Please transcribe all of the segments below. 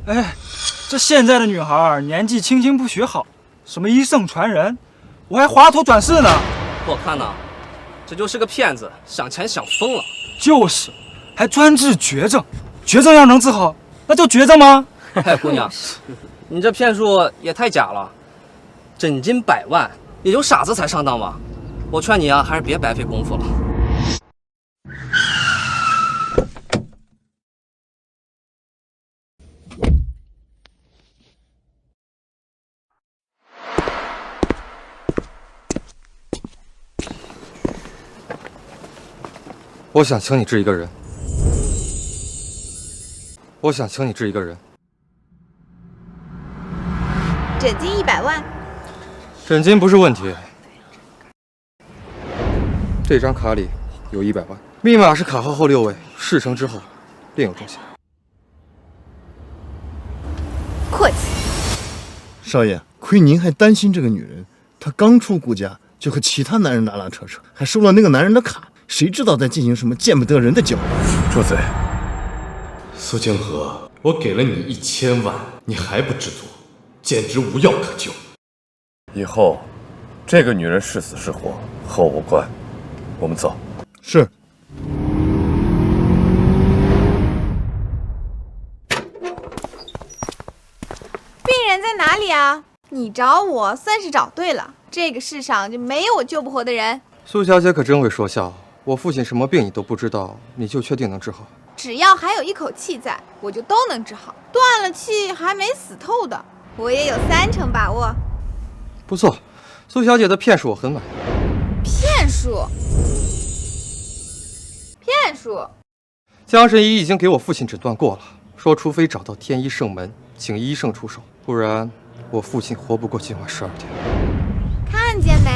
哎，这现在的女孩年纪轻轻不学好，什么医圣传人，我还滑头转世呢。我看呐，这就是个骗子，想钱想疯了。就是，还专治绝症，绝症要能治好，那叫绝症吗？哎，姑娘，你这骗术也太假了，真金100万，也就傻子才上当吧？我劝你啊，还是别白费功夫了。我想请你治一个人。我想请你治一个人。诊金100万。诊金不是问题。这张卡里有100万，密码是卡号后6位，事成之后另有重谢。客气。少爷，亏您还担心这个女人，她刚出顾家就和其他男人拉拉扯扯，还收了那个男人的卡。谁知道在进行什么见不得人的交易？住嘴！苏清河，我给了你1000万，你还不知足，简直无药可救。以后，这个女人是死是活和我无关，我们走。是。病人在哪里啊？你找我算是找对了，这个世上就没有我救不活的人。苏小姐可真会说笑。我父亲什么病你都不知道，你就确定能治好？只要还有一口气在，我就都能治好。断了气还没死透的，我也有30%把握。不错，苏小姐的骗术我很满意。骗术？骗术？江神医已经给我父亲诊断过了，说除非找到天一圣门，请医圣出手，不然我父亲活不过今晚12点。看见没？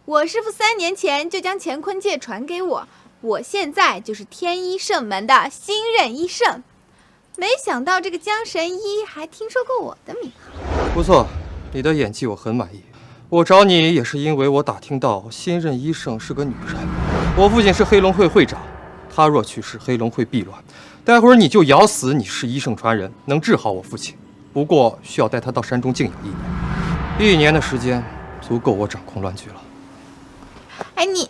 我师父3年前就将乾坤界传给我，我现在就是天一圣门的新任医圣。没想到这个江神医还听说过我的名号。不错，你的演技我很满意。我找你也是因为我打听到新任医圣是个女人。我父亲是黑龙会会长，他若去世，黑龙会必乱。待会儿你就咬死你是医圣传人，能治好我父亲。不过需要带他到山中静养1年，1年的时间足够我掌控乱局了。哎，你……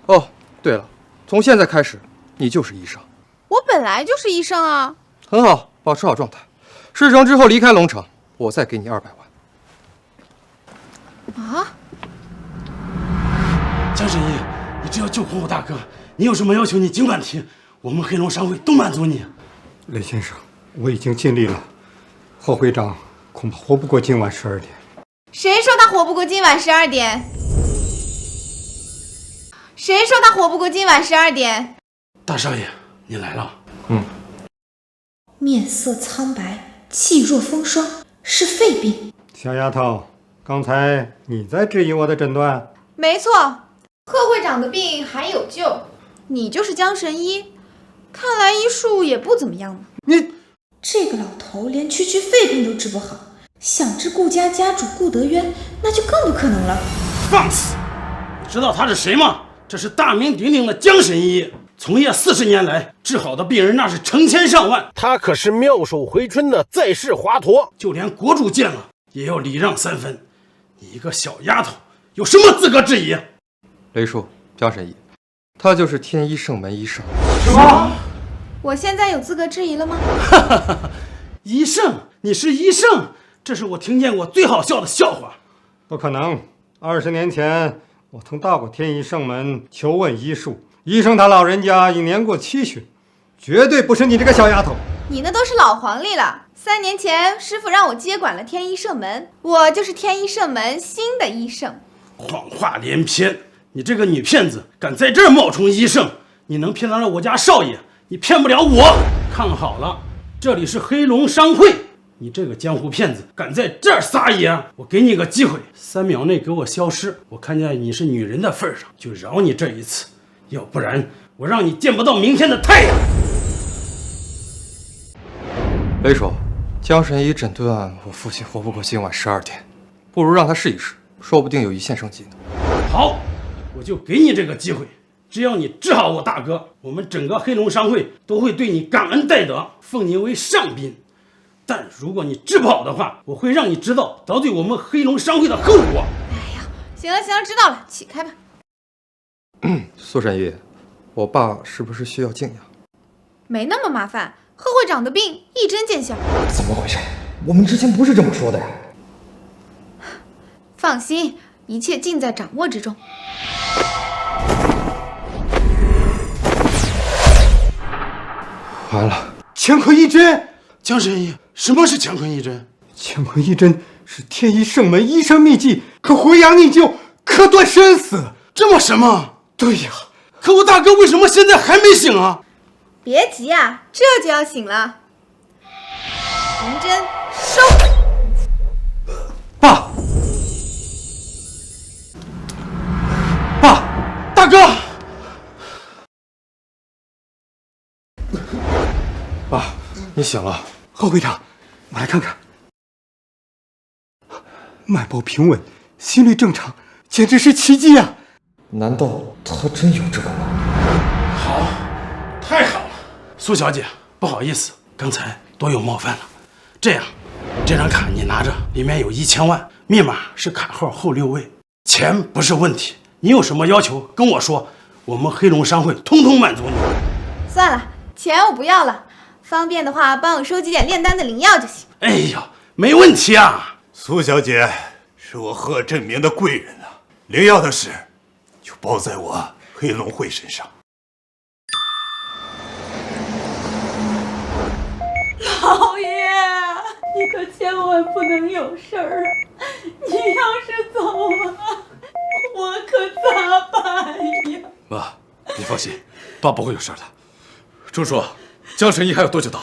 哦，对了，从现在开始，你就是医生。我本来就是医生啊。很好，保持好状态。事成之后离开龙城，我再给你200万。啊！江神医，你只要救活我大哥，你有什么要求你尽管提，我们黑龙商会都满足你。雷先生，我已经尽力了，霍会长恐怕活不过今晚12点。谁说他活不过今晚12点？谁说他活不过今晚12点？大少爷，你来了。面色苍白，气若风霜，是肺病。小丫头，刚才你在质疑我的诊断？没错，贺会长的病还有救。你就是江神医，看来医术也不怎么样嘛。你这个老头连区区肺病都治不好，想治顾家家主顾德渊，那就更不可能了。放肆！你知道他是谁吗？这是大名鼎鼎的江神医，从业40年来，治好的病人那是成千上万。他可是妙手回春的在世华佗，就连国主见了也要礼让3分。你一个小丫头，有什么资格质疑？雷叔，江神医，他就是天一圣门医圣。什么？我现在有资格质疑了吗？医圣？你是医圣？这是我听见过最好笑的笑话。不可能！20年前，我曾到过天一圣门求问医术，医生他老人家已年过70，绝对不是你这个小丫头。你那都是老黄历了。3年前，师傅让我接管了天一圣门，我就是天一圣门新的医圣。谎话连篇！你这个女骗子，敢在这儿冒充医圣，你能骗得了我家少爷，你骗不了我。看好了，这里是黑龙商会，你这个江湖骗子，敢在这儿撒野，我给你个机会，3秒内给我消失。我看见你是女人的份上，就饶你这一次，要不然我让你见不到明天的太阳。雷叔，江神医诊断我父亲活不过今晚12点，不如让他试一试，说不定有一线生机呢。好，我就给你这个机会，只要你治好我大哥，我们整个黑龙商会都会对你感恩戴德，奉您为上宾。但如果你治不好的话，我会让你知道得罪我们黑龙商会的后果。行了行了，知道了，起开吧。苏神医，我爸是不是需要静养？没那么麻烦，贺会长的病一针见效。怎么回事？我们之前不是这么说的呀。放心，一切尽在掌握之中。完了，乾坤一针！江神医，什么是乾坤一针？乾坤一针是天一圣门医生秘技，可回阳逆救，可断生死。这么神吗？对呀，可我大哥为什么现在还没醒啊？别急啊，这就要醒了。银针收。爸，爸，大哥，爸，你醒了。贺会长，我来看看。脉搏平稳，心率正常，简直是奇迹啊！难道他真有这个能力？好，太好了。苏小姐，不好意思，刚才多有冒犯了。这样，这张卡你拿着，里面有1000万，密码是卡号后6位。钱不是问题，你有什么要求跟我说，我们黑龙商会通通满足你。算了，钱我不要了，方便的话帮我收集点炼丹的灵药就行。哎呀，没问题啊。苏小姐是我贺振明的贵人啊，灵药的事就包在我黑龙会身上。老爷，你可千万不能有事儿啊！你要是走了，我可咋办呀？妈，你放心，爸不会有事的。钟叔，江神医还有多久到？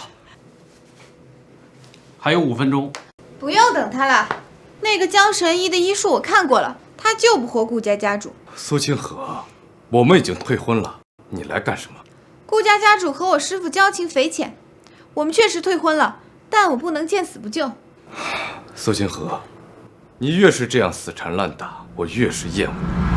还有5分钟。不用等他了，那个江神医的医术我看过了，他救不活顾家家主。苏清河，我们已经退婚了，你来干什么？顾家家主和我师父交情匪浅，我们确实退婚了，但我不能见死不救。苏清河，你越是这样死缠烂打，我越是厌恶。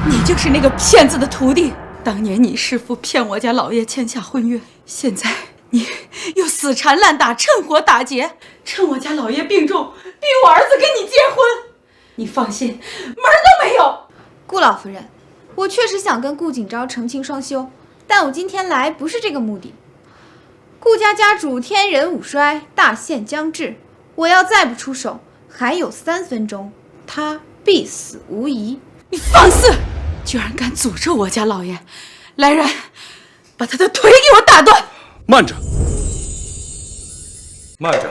你就是那个骗子的徒弟。当年你师父骗我家老爷签下婚约，现在你又死缠烂打，趁火打劫，趁我家老爷病重，逼我儿子跟你结婚。你放心，门都没有。顾老夫人，我确实想跟顾景昭成亲双修，但我今天来不是这个目的。顾家家主天人五衰，大限将至，我要再不出手，还有3分钟，他必死无疑。你放肆！居然敢诅咒我家老爷！来人，把他的腿给我打断！慢着，慢着，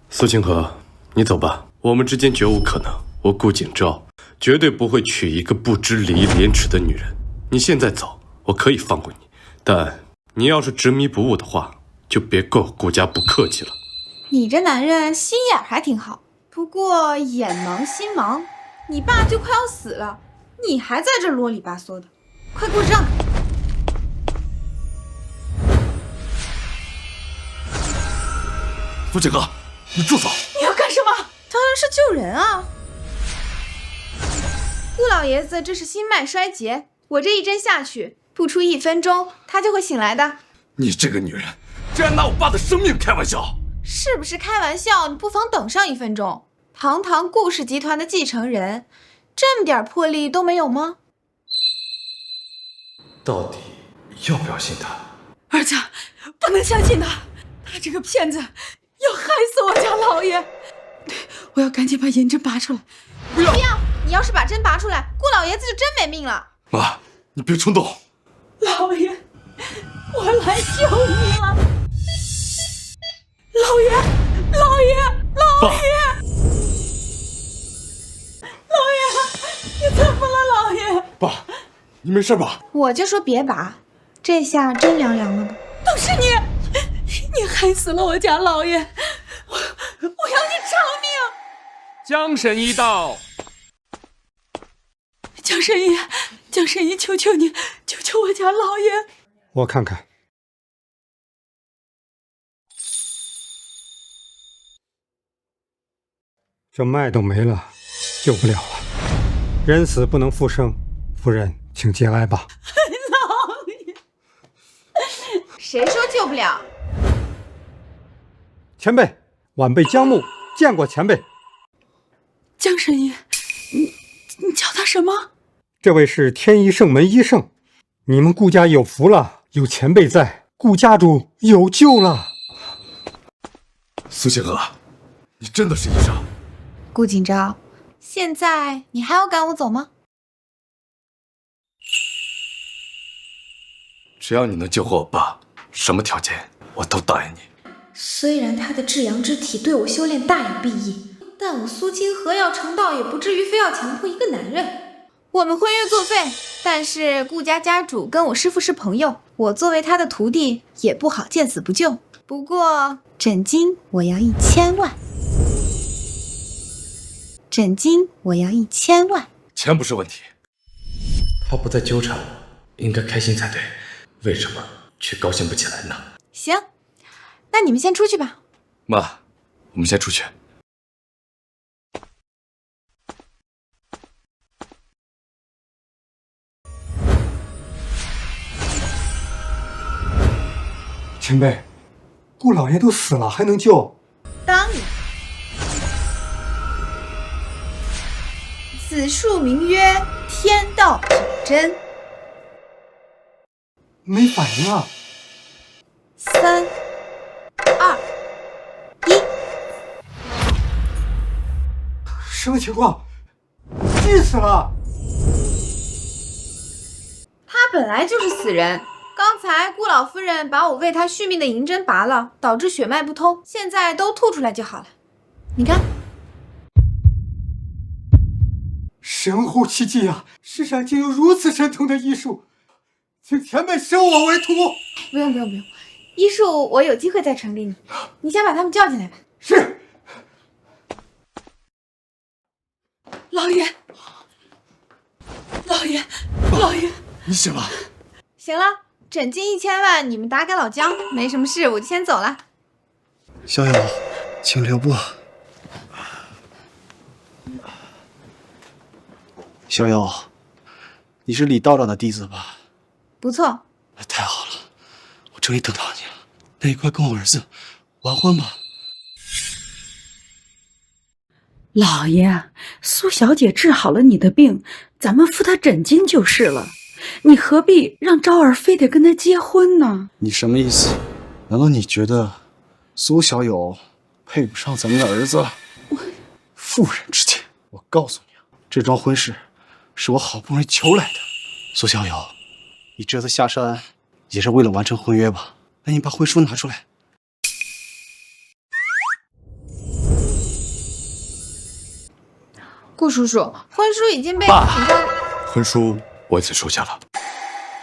苏清河，你走吧，我们之间绝无可能。我顾景昭绝对不会娶一个不知礼义廉耻的女人。你现在走，我可以放过你，但你要是执迷不悟的话，就别怪我顾家不客气了。你这男人心眼还挺好，不过眼盲心盲。你爸就快要死了，你还在这啰里吧嗦的，快给我让开！苏清河，你住手！你要干什么？当然是救人啊！顾老爷子这是心脉衰竭，我这一针下去，不出1分钟，他就会醒来的。你这个女人，竟然拿我爸的生命开玩笑！是不是开玩笑？你不妨等上1分钟。堂堂顾氏集团的继承人，这么点魄力都没有吗？到底要不要信他？儿子，不能相信他，他这个骗子要害死我家老爷！我要赶紧把银针拔出来。不要！你要是把针拔出来，顾老爷子就真没命了。妈，你别冲动。老爷，我来救你了。老爷，老爷，老爷！老爷，你怎么了，老爷？爸，你没事吧？我就说别拔，这下真凉凉了吧？都是你，你害死了我家老爷，我要你偿命！江神医到。江神医，江神医，求求你，救救我家老爷！我看看，这脉都没了，救不了了。人死不能复生，夫人，请节哀吧。老爷，谁说救不了？前辈，晚辈姜木见过前辈。江神医，你叫他什么？这位是天一圣门医圣，你们顾家有福了，有前辈在，顾家主有救了。苏清河，你真的是医生？顾景昭，现在你还要赶我走吗？只要你能救活我爸，什么条件我都答应你。虽然他的至阳之体对我修炼大有裨益，但我苏清河要成道也不至于非要强迫一个男人。我们婚约作废，但是顾家家主跟我师父是朋友，我作为他的徒弟也不好见死不救。不过诊金我要1000万，诊金我要1000万。钱不是问题，他不再纠缠我，应该开心才对。为什么却高兴不起来呢？行，那你们先出去吧。妈，我们先出去。前辈，顾老爷都死了，还能救？当然。此术名曰天道九针。没反应啊！3、2、1，什么情况？锯死了！他本来就是死人。刚才顾老夫人把我为他续命的银针拔了，导致血脉不通，现在都吐出来就好了。你看，神乎其技啊！世上竟有如此神通的医术，请前辈收我为徒。不用，医术我有机会再传给你。你先把他们叫进来吧。是。老爷，你醒了？行了。诊金1000万，你们打给老姜，没什么事，我就先走了。逍遥，请留步。逍遥，你是李道长的弟子吧？不错。太好了，我这里等到你了。那你快跟我儿子完婚吧。老爷，苏小姐治好了你的病，咱们付她诊金就是了。你何必让昭儿非得跟他结婚呢？你什么意思？难道你觉得苏小友配不上咱们的儿子？妇人之见，我告诉你啊，这桩婚事是我好不容易求来的。苏小友，你这次下山也是为了完成婚约吧？那你把婚书拿出来。顾叔叔，婚书已经被爸，婚书我已经收下了。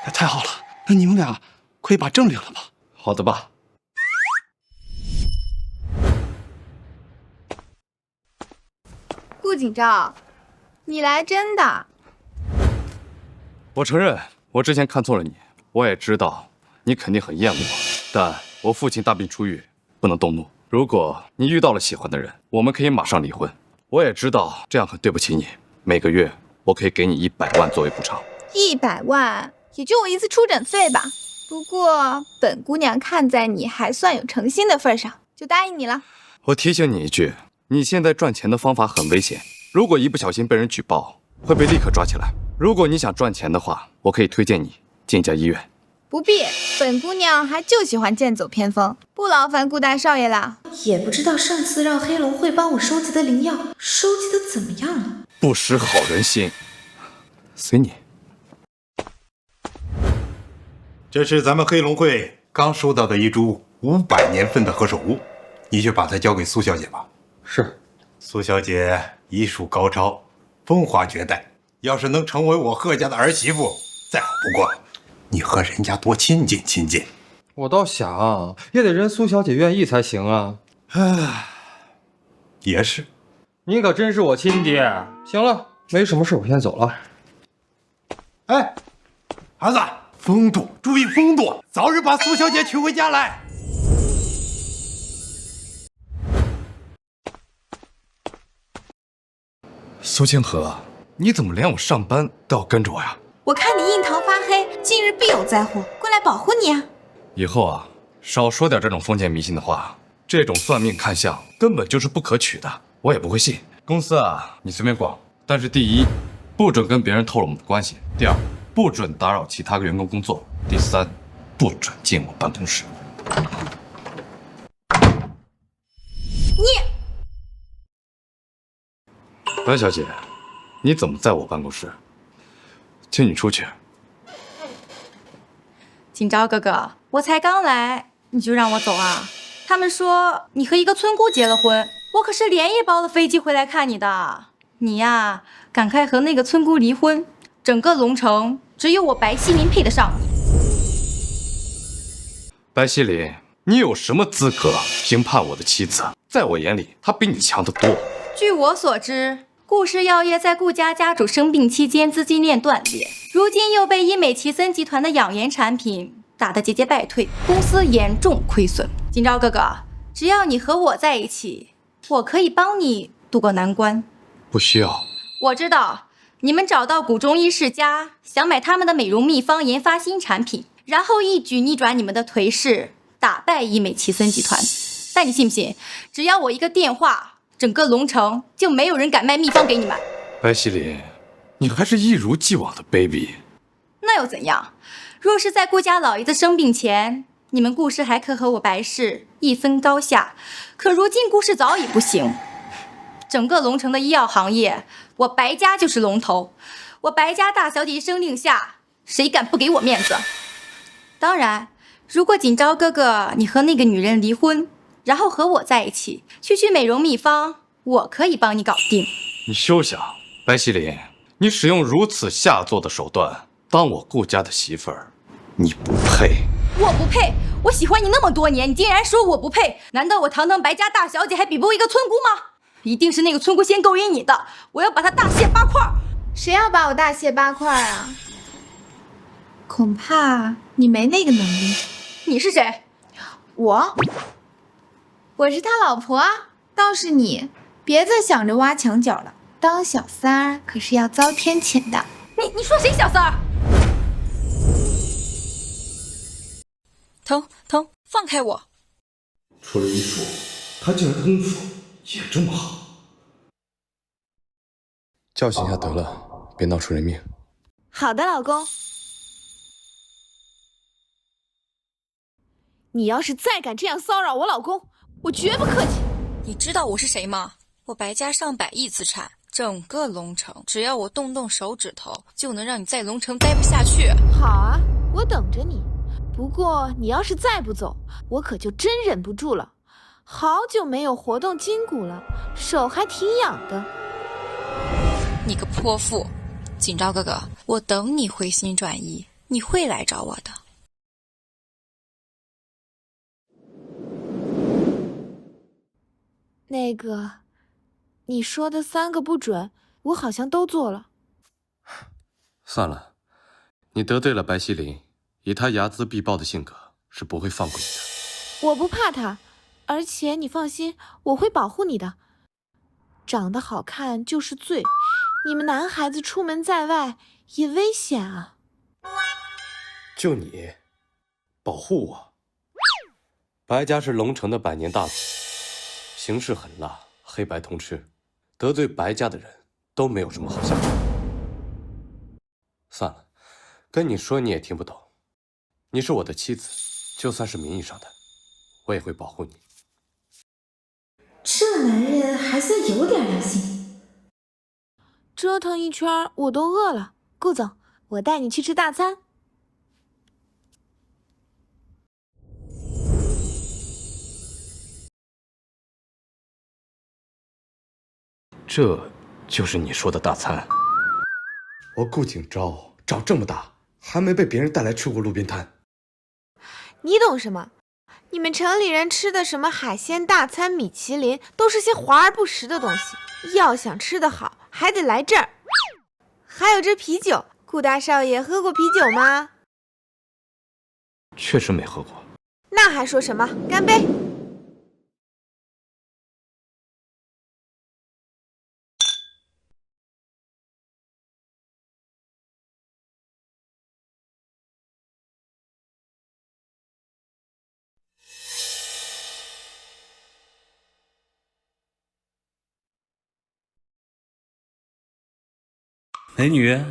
那太好了，那你们俩可以把证领了吧？好的吧。顾景昭，你来真的？我承认，我之前看错了你。我也知道你肯定很厌恶我，但我父亲大病初愈，不能动怒。如果你遇到了喜欢的人，我们可以马上离婚。我也知道这样很对不起你，每个月我可以给你100万作为补偿。100万，也就我一次出诊费吧。不过本姑娘看在你还算有诚心的份上，就答应你了。我提醒你一句，你现在赚钱的方法很危险，如果一不小心被人举报，会被立刻抓起来。如果你想赚钱的话，我可以推荐你进一家医院。不必，本姑娘还就喜欢剑走偏锋，不劳烦顾大少爷了。也不知道上次让黑龙会帮我收集的灵药，收集的怎么样了？不识好人心，随你。这是咱们黑龙会刚收到的一株500年份的何首乌，你去把它交给苏小姐吧。是。苏小姐医术高超，风华绝代，要是能成为我贺家的儿媳妇，再好不过了。你和人家多亲近亲近。我倒想，也得人苏小姐愿意才行啊。唉，也是。你可真是我亲爹。行了，没什么事，我先走了。哎，儿子，风度，注意风度，早日把苏小姐娶回家来。苏清河，你怎么连我上班都要跟着我呀？我看你印堂发黑，近日必有灾祸，过来保护你啊！以后啊，少说点这种封建迷信的话，这种算命看相根本就是不可取的，我也不会信。公司啊，你随便逛，但是第一，不准跟别人透露我们的关系；第二，不准打扰其他员工工作；第三，不准进我办公室。白小姐，你怎么在我办公室？请你出去。景昭哥哥，我才刚来，你就让我走啊？他们说你和一个村姑结了婚，我可是连夜包了飞机回来看你的。你呀，赶快和那个村姑离婚，整个龙城只有我白希林配得上你。白希林，你有什么资格评判我的妻子？在我眼里，她比你强得多。据我所知，顾氏药业在顾家家主生病期间资金链断裂，如今又被医美奇森集团的养颜产品打得节节败退，公司严重亏损。景昭哥哥，只要你和我在一起，我可以帮你渡过难关。不需要。我知道你们找到古中医世家，想买他们的美容秘方，研发新产品，然后一举逆转你们的颓势，打败医美奇森集团。但你信不信，只要我一个电话，整个龙城就没有人敢卖秘方给你们。白希林，你还是一如既往的卑鄙。那又怎样？若是在顾家老爷子生病前，你们顾氏还可和我白氏一分高下，可如今顾氏早已不行。整个龙城的医药行业，我白家就是龙头。我白家大小姐一声令下，谁敢不给我面子？当然，如果锦昭哥哥你和那个女人离婚，然后和我在一起，区美容秘方，我可以帮你搞定。你休想！白希林，你使用如此下作的手段当我顾家的媳妇儿，你不配。我不配？我喜欢你那么多年，你竟然说我不配？难道我堂堂白家大小姐还比不过一个村姑吗？一定是那个村姑先勾引你的，我要把她大卸八块。谁要把我大卸八块啊？恐怕你没那个能力。你是谁？我是他老婆啊。倒是你，别再想着挖墙脚了，当小三儿可是要遭天谴的。你说谁小三儿？疼，放开我！除了医术，他竟然功夫也这么好。教训一下得了，别闹出人命。好的，老公。你要是再敢这样骚扰我老公，我绝不客气。你知道我是谁吗？我白家上百亿资产，整个龙城，只要我动动手指头，就能让你在龙城待不下去。好啊，我等着你。不过你要是再不走，我可就真忍不住了。好久没有活动筋骨了，手还挺痒的。你个泼妇！锦昭哥哥，我等你回心转意，你会来找我的。那个，你说的3个不准，我好像都做了。算了，你得罪了白希林，以他睚眦必报的性格，是不会放过你的。我不怕他，而且你放心，我会保护你的。长得好看就是罪，你们男孩子出门在外也危险啊。就你，保护我？白家是龙城的百年大族，行事狠辣，黑白通吃，得罪白家的人都没有什么好下场。算了，跟你说你也听不懂。你是我的妻子，就算是名义上的，我也会保护你。这男人还算有点良心。折腾一圈我都饿了，顾总，我带你去吃大餐。这就是你说的大餐？我顾景昭长这么大，还没被别人带来吃过路边摊。你懂什么？你们城里人吃的什么海鲜大餐、米其林，都是些华而不实的东西。要想吃得好，还得来这儿。还有这啤酒，顾大少爷喝过啤酒吗？确实没喝过。那还说什么？干杯！美女，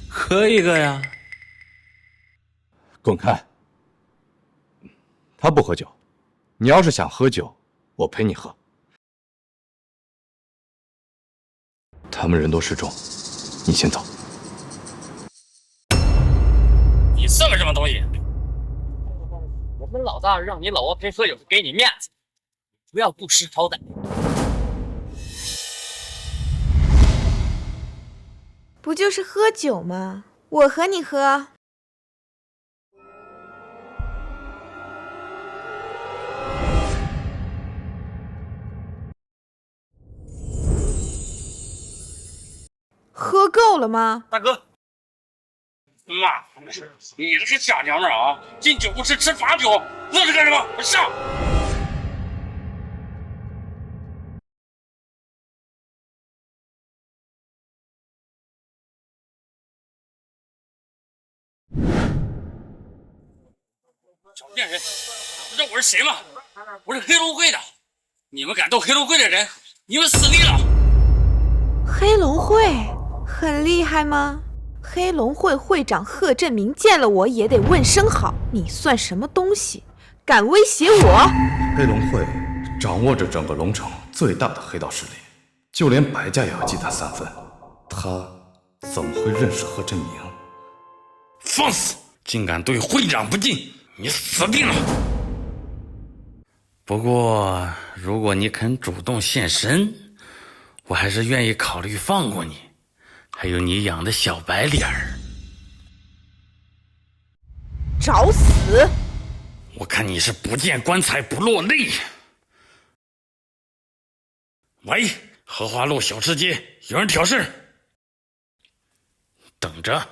喝一个呀！滚开！他不喝酒，你要是想喝酒，我陪你喝。他们人都示众，你先走。你算个什么东西？我们老大让你老王陪喝酒是给你面子，不要不识好歹。不就是喝酒吗？我和你喝。喝够了吗？大哥，妈，你这是假娘们啊！进酒不吃吃罚酒，愣着干什么？快上！小贱人，知道我是谁吗？我是黑龙会的，你们敢动黑龙会的人，你们死定了！黑龙会很厉害吗？黑龙会会长贺振明见了我也得问声好，你算什么东西？敢威胁我？黑龙会掌握着整个龙城最大的黑道势力，就连白家也要忌他3分。他怎么会认识贺振明？放肆！竟敢对会长不敬，你死定了！不过，如果你肯主动现身，我还是愿意考虑放过你，还有你养的小白脸儿。找死！我看你是不见棺材不落泪。喂，荷花路小吃街有人挑事，等着。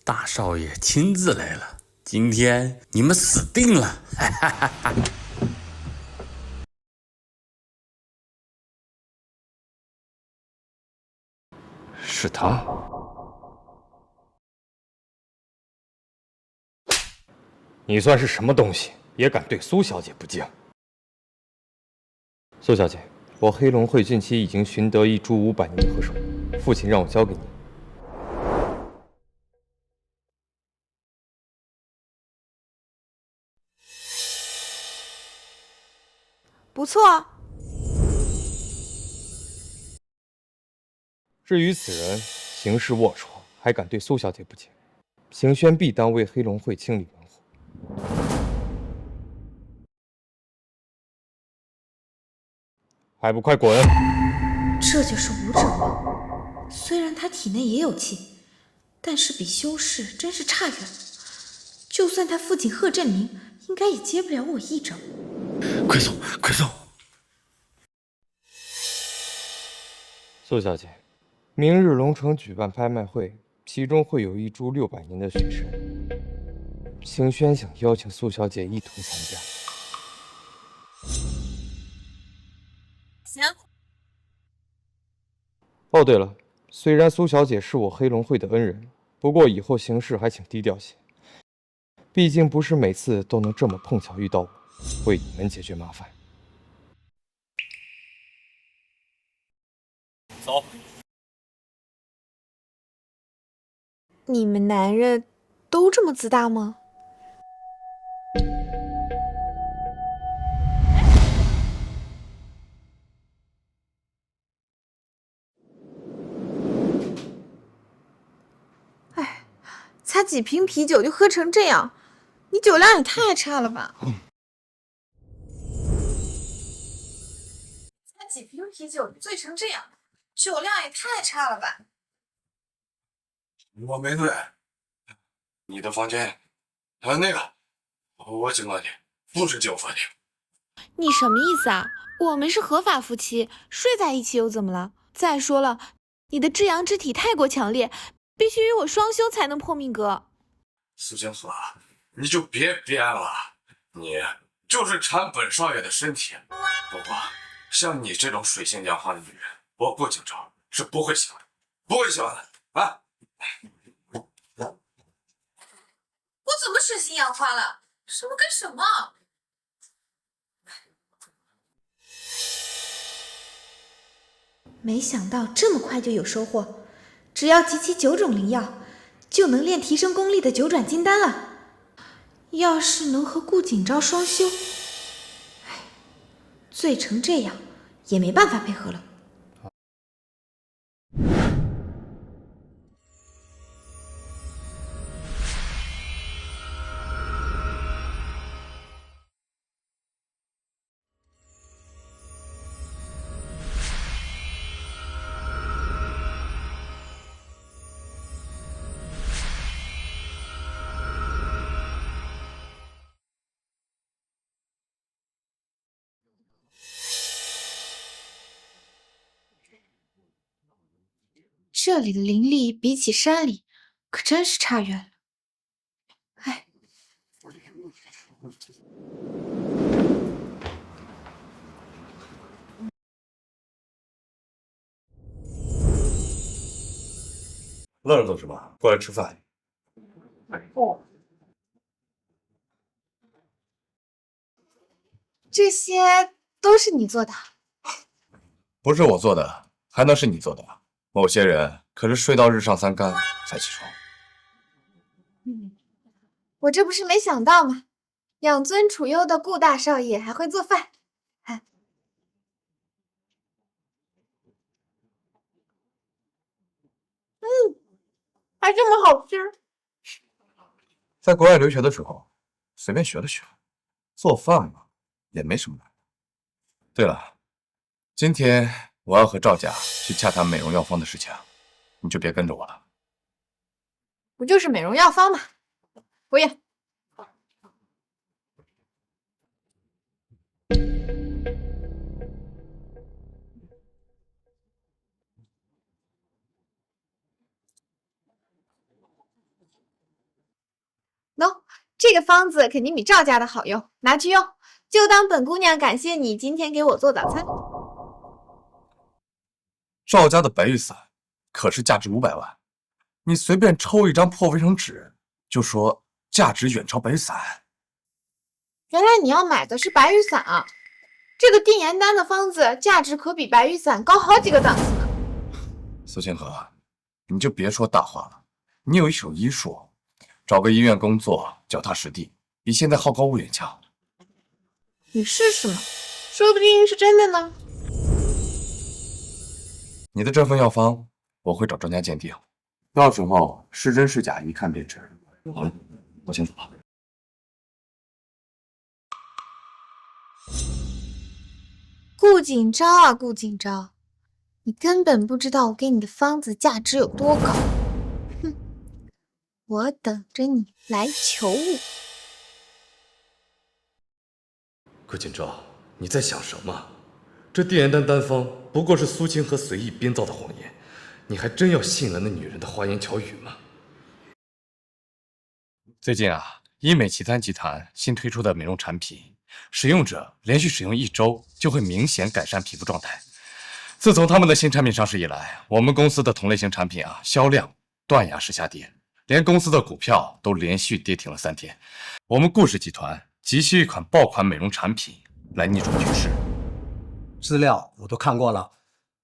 大少爷亲自来了，今天你们死定了！哈哈哈哈。是他。你算是什么东西，也敢对苏小姐不敬？苏小姐，我黑龙会近期已经寻得一株500年的河手，父亲让我交给你。不错。至于此人行事龌龊，还敢对苏小姐不敬，邢轩必当为黑龙会清理门户。还不快滚！这就是武者吗？虽然他体内也有气，但是比修士真是差远了。就算他父亲贺振明，应该也接不了我一招。快走，快走！苏小姐，明日龙城举办拍卖会，其中会有一株600年的雪参。邢轩想邀请苏小姐一同参加。行。哦，对了，虽然苏小姐是我黑龙会的恩人，不过以后行事还请低调些。毕竟不是每次都能这么碰巧遇到我，为你们解决麻烦。走。你们男人都这么自大吗？哎，才几瓶啤酒就喝成这样，你酒量也太差了吧！才几瓶啤酒醉成这样，酒量也太差了吧！我没醉，你的房间，那个，我警告你，不是酒饭店。你什么意思啊？我们是合法夫妻，睡在一起又怎么了？再说了，你的至阳之体太过强烈，必须与我双修才能破命格。苏清河，你就别编了，你就是馋本少爷的身体。不过，像你这种水性杨花的女人，我顾景昭是不会喜欢的，不会喜欢的啊！我怎么水性杨花了？什么跟什么？没想到这么快就有收获，只要集齐9种灵药，就能练提升功力的9转金丹了。要是能和顾景昭双修，醉成这样也没办法配合了。这里的灵力比起山里可真是差远了。哎，愣着等什么？过来吃饭。这些都是你做的？不是我做的，还能是你做的？某些人可是睡到日上3竿才起床。我这不是没想到吗？养尊处优的顾大少爷还会做饭。还这么好吃。在国外留学的时候，随便学了学，做饭嘛，也没什么难的。对了，今天我要和赵家去洽谈美容药方的事情，你就别跟着我了。不就是美容药方吗？不要。喏，这个方子肯定比赵家的好用，拿去用，就当本姑娘感谢你今天给我做早餐。赵家的白玉伞可是价值500万，你随便抽一张破卫生纸，就说价值远超白玉伞。原来你要买的是白玉伞啊！这个定颜丹的方子价值可比白玉伞高好几个档次呢。苏清河，你就别说大话了，你有一手医术。找个医院工作，脚踏实地，比现在好高骛远强。你试试嘛，说不定是真的呢。你的这份药方，我会找专家鉴定，到时候是真是假，一看便知。好了，我先走了。顾景昭啊，顾景昭，你根本不知道我给你的方子价值有多高。我等着你来求我。顾景昭，你在想什么？这定颜丹丹方不过是苏清河随意编造的谎言，你还真要信了那女人的花言巧语吗？最近啊，医美奇餐集团新推出的美容产品，使用者连续使用1周就会明显改善皮肤状态。自从他们的新产品上市以来，我们公司的同类型产品啊，销量断崖式下跌。连公司的股票都连续跌停了3天，我们顾氏集团急需一款爆款美容产品来逆转局势。资料我都看过了，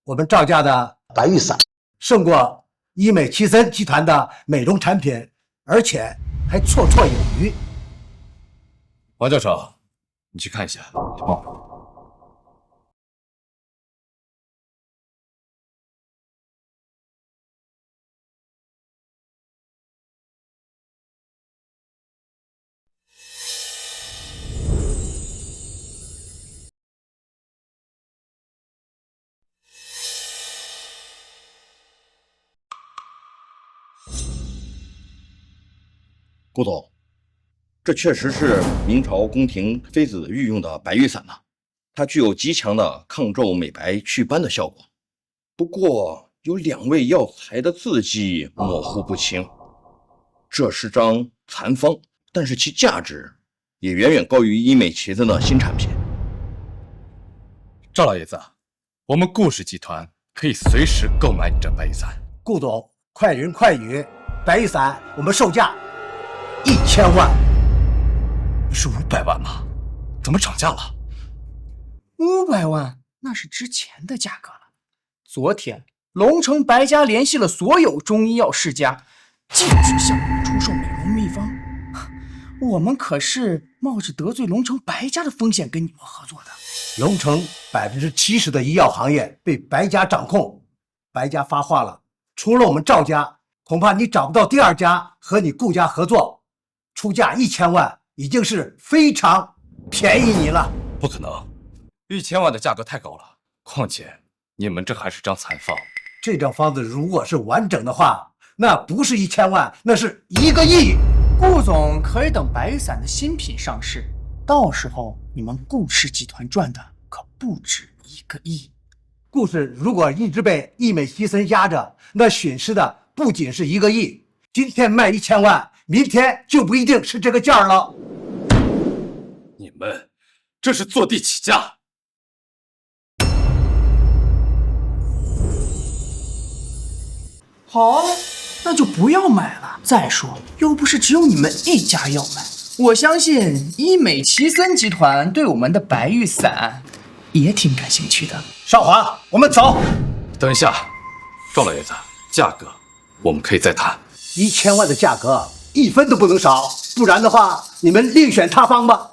我们赵家的白玉伞胜过医美奇森集团的美容产品，而且还绰绰有余。王教授，你去看一下。顾总，这确实是明朝宫廷妃子御用的白玉伞呐，它具有极强的抗皱、美白、祛斑的效果。不过有2味药材的字迹模糊不清，这是张残方，但是其价值也远远高于医美旗子的新产品。赵老爷子，我们顾氏集团可以随时购买你这白玉伞。顾总，快人快语，白玉伞我们售价1000万。是500万吗？怎么涨价了？500万那是之前的价格了。昨天龙城白家联系了所有中医药世家，就是向我们出售美容秘方。我们可是冒着得罪龙城白家的风险跟你们合作的。龙城70%的医药行业被白家掌控，白家发话了，除了我们赵家，恐怕你找不到第二家和你顾家合作。出价1000万已经是非常便宜你了。不可能，1000万的价格太高了。况且你们这还是张残方。这张方子如果是完整的话，那不是1000万，那是1个亿。顾总可以等白玉伞的新品上市，到时候你们顾氏集团赚的可不止1个亿。顾氏如果一直被易美西森压着，那损失的不仅是1个亿。今天卖1000万，明天就不一定是这个价了。你们这是坐地起价。好，那就不要买了。再说，又不是只有你们一家要买，我相信医美奇森集团对我们的白玉伞也挺感兴趣的。少华，我们走。等一下，赵老爷子，价格我们可以再谈。1000万的价格1分都不能少，不然的话，你们另选他方吧。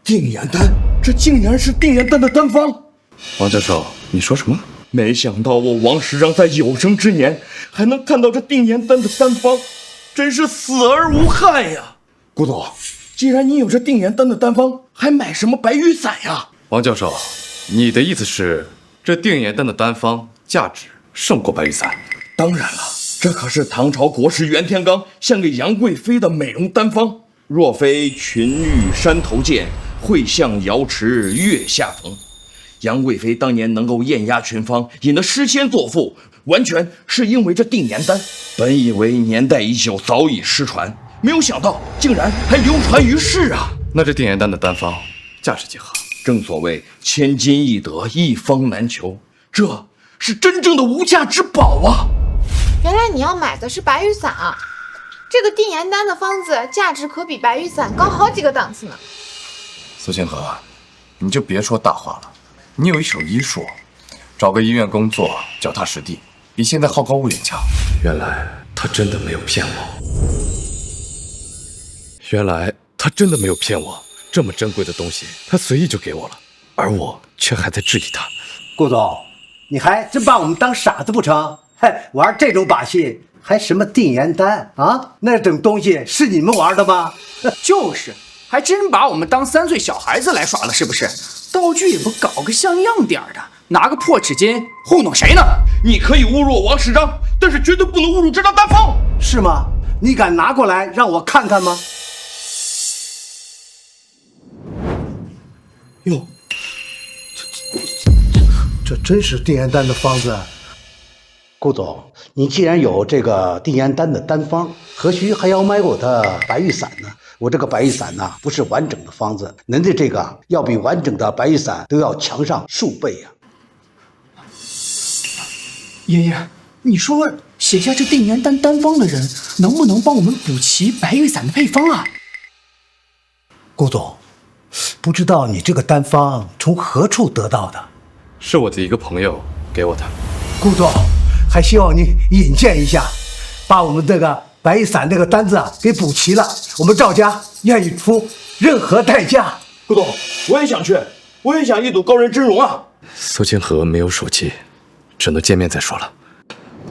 定颜丹，这竟然是定颜丹的丹方。王教授，你说什么？没想到我王师长在有生之年还能看到这定颜丹的丹方，真是死而无憾呀！顾总，既然你有这定颜丹的丹方，还买什么白玉伞呀？王教授，你的意思是这定颜丹的丹方价值胜过白玉伞？当然了，这可是唐朝国师袁天罡献给杨贵妃的美容丹方。若非群玉山头见，会向瑶池月下逢。杨贵妃当年能够艳压群芳，引得诗仙作赋，完全是因为这定颜丹。本以为年代已久，早已失传，没有想到竟然还流传于世啊！那这定颜丹的丹方价值几何？正所谓千金易得，一方难求，这是真正的无价之宝啊！原来你要买的是白玉伞啊！这个定颜丹的方子价值可比白玉伞高好几个档次呢。苏清河，你就别说大话了。你有一手医术，找个医院工作，脚踏实地，比现在好高骛远强。原来他真的没有骗我，这么珍贵的东西，他随意就给我了，而我却还在质疑他。顾总，你还真把我们当傻子不成？玩这种把戏，还什么定颜丹啊？那种东西是你们玩的吗？就是，还真把我们当3岁小孩子来耍了，是不是？道具也不搞个像样点的，拿个破纸巾糊弄谁呢？你可以侮辱我王世章，但是绝对不能侮辱这张丹方，是吗？你敢拿过来让我看看吗？哟，这真是定颜丹的方子。顾总，你既然有这个定颜丹的丹方，何须还要买我的白玉伞呢？我这个白玉伞呢，不是完整的方子，您的这个要比完整的白玉伞都要强上数倍呀！爷爷，你说写下这定颜丹丹方的人，能不能帮我们补齐白玉伞的配方啊？顾总，不知道你这个丹方从何处得到的？是我的一个朋友给我的。顾总，还希望你引荐一下，把我们这个白玉伞这个单子给补齐了，我们赵家愿意出任何代价。顾总，我也想去，我也想一睹高人真容啊！苏清河没有手机，只能见面再说了。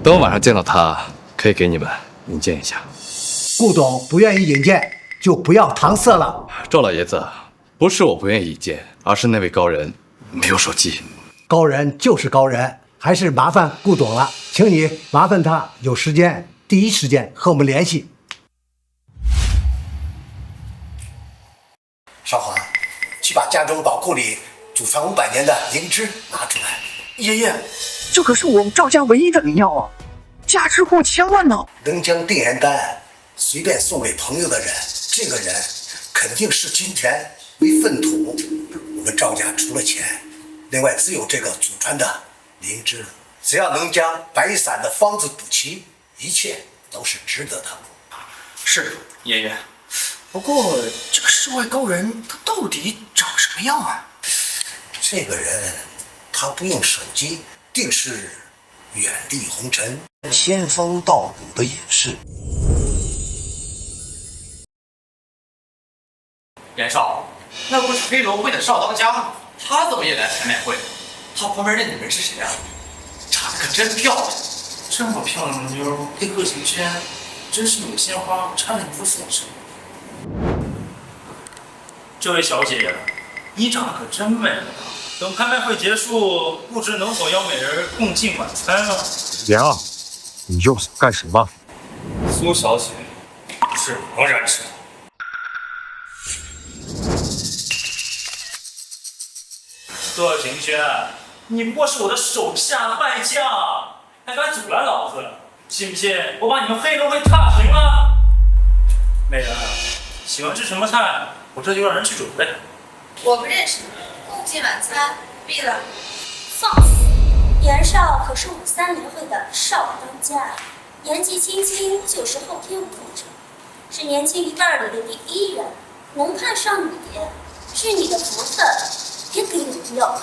等我晚上见到他，可以给你们引荐一下。顾总不愿意引荐，就不要搪塞了。赵老爷子，不是我不愿意引荐，而是那位高人没有手机。高人就是高人，还是麻烦顾总了，请你麻烦他有时间第一时间和我们联系。少华，去把家中宝库里祖传500年的灵芝拿出来。爷爷，这可是我们赵家唯一的灵药啊，价值过千万呢。能将定颜丹随便送给朋友的人，这个人肯定视金钱为粪土。我们赵家出了钱，另外只有这个祖传的灵芝了。只要能将白玉伞的方子补齐，一切都是值得的。是爷爷，不过这个世外高人他到底长什么样啊？这个人，他不用手机，定是远历红尘、仙风道骨的隐士。袁绍，那不是飞龙会的少当家吗？他怎么也来拍卖会？他旁边那女人是谁啊？长得可真漂亮，这么漂亮的妞配贺行轩，真是有鲜花插在你手上。这位小姐，你长得可真美啊！等拍卖会结束，不知能否邀美人共进晚餐啊？莲啊，你又想干什么？苏小姐，不是茫然之辈。贺行轩，你不过是我的手下败将，还敢阻拦老子？信不信我把你们黑龙会踏平了？美人，喜欢吃什么菜？我这就让人去准备。我不认识你，共进晚餐，闭了。放肆！袁绍可是武三联会的少当家，年纪轻轻就是后天武者，是年轻一半里的第一人，能看上你，是你的福分，也给你不要。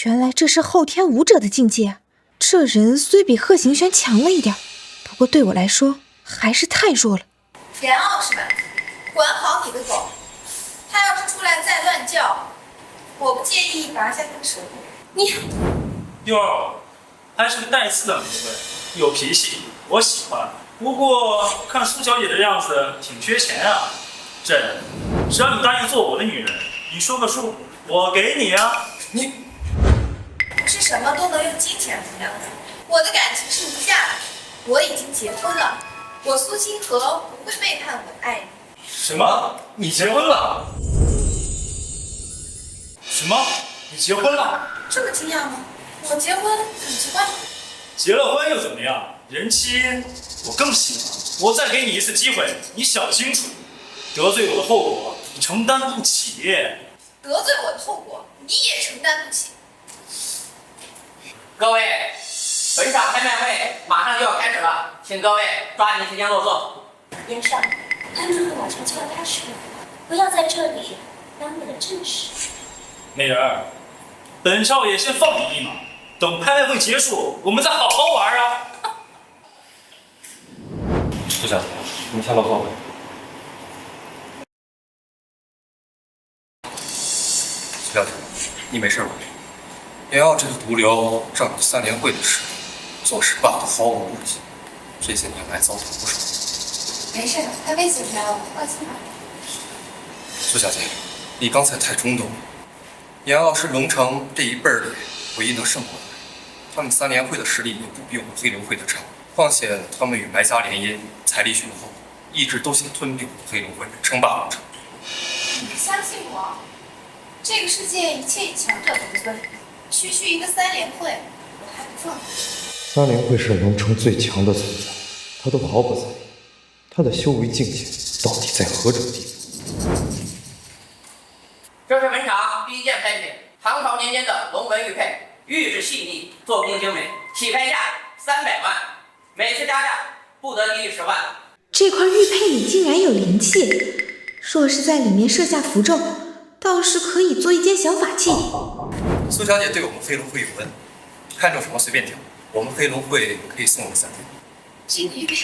原来这是后天武者的境界。这人虽比贺行轩强了一点，不过对我来说还是太弱了。田傲是吧？管好你的狗，他要是出来再乱叫，我不介意拔下他的舌头。你哟，还是个带刺的玫瑰，有脾气，我喜欢。不过看苏小姐的样子，挺缺钱啊。这人，只要你答应做我的女人，你说个数，我给你啊。你不是什么都能用金钱衡量的。我的感情是无价的，我已经结婚了，我苏清河不会背叛我的爱人。什么？你结婚了？什么？你结婚了？这么惊讶吗？我结婚很奇怪。结了婚又怎么样？人妻我更喜欢。我再给你一次机会，你想清楚，得罪我的后果你承担不起。得罪我的后果你也承担不起。各位，本场拍卖会马上就要开始了，请各位抓紧时间落座。袁绍，拍卖会马上就要开始了，不要在这里耽误了正事。美人儿，本少爷先放你一马，等拍卖会结束，我们再好好玩啊！苏小姐，你先落座吧。苏小姐，你没事吧？袁耀这个毒瘤仗着三联会的势力，做事霸道毫无顾忌，这些年来遭到不少。没事，他威胁不了我，放心吧。苏小姐，你刚才太冲动了。袁傲是龙城这一辈儿里唯一能胜过的人，他们三联会的实力也不比我们黑龙会的差。况且他们与白家联姻，财力雄厚，一直都想吞并我们黑龙会，称霸龙城。你相信我，这个世界一切以强者为尊，区区一个三联会，我还不放。三联会是龙城最强的存在，他都毫不在意，他的修为境界到底在何种地步？这是本场第一件拍品，唐朝年间的龙纹玉佩，玉质细腻，做工精美，起拍价300万，每次加价不得低于10万。这块玉佩里竟然有灵气，若是在里面设下符咒，倒是可以做一件小法器。苏小姐对我们黑龙会有恩，看中什么随便挑，我们黑龙会可以送你3件。这个玉佩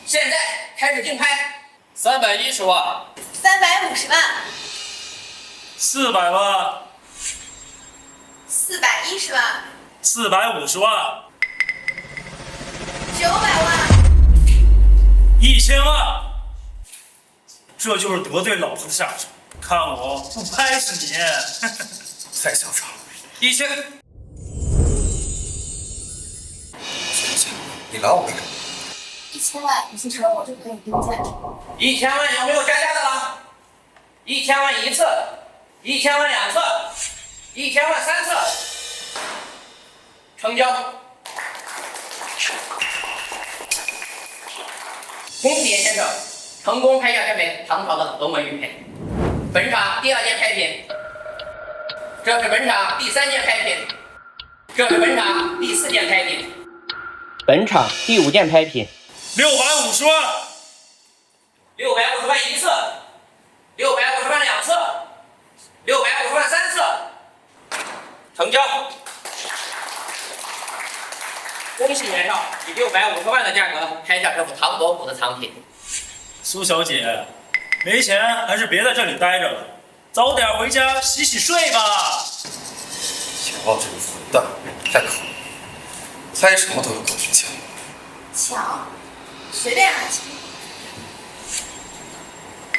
现在开始竞拍，310万，350万，400万，410万，450万，900万，1000万，这就是得罪老子的下场。看我不拍死你！太嚣张了，1000。苏小姐，你拦我干什么？1000万已经成我这可以定价。1000万有没有加价的了？1000万1次，1000万2次，1000万3次，成交。恭喜严先生，成功拍下这枚唐朝的龙纹玉佩。本场第2件拍品，这是本场第3件拍品，这是本场第4件拍品，本场第5件拍品。650万，650 650万一次，650万2次，650万3次，成交。恭喜袁绍以650万的价格拍下这幅唐伯虎的藏品。苏小姐，没钱还是别在这里待着了，早点回家洗洗睡吧。乔这个混蛋太可恶，猜什么都有狗去抢。抢，随便还行。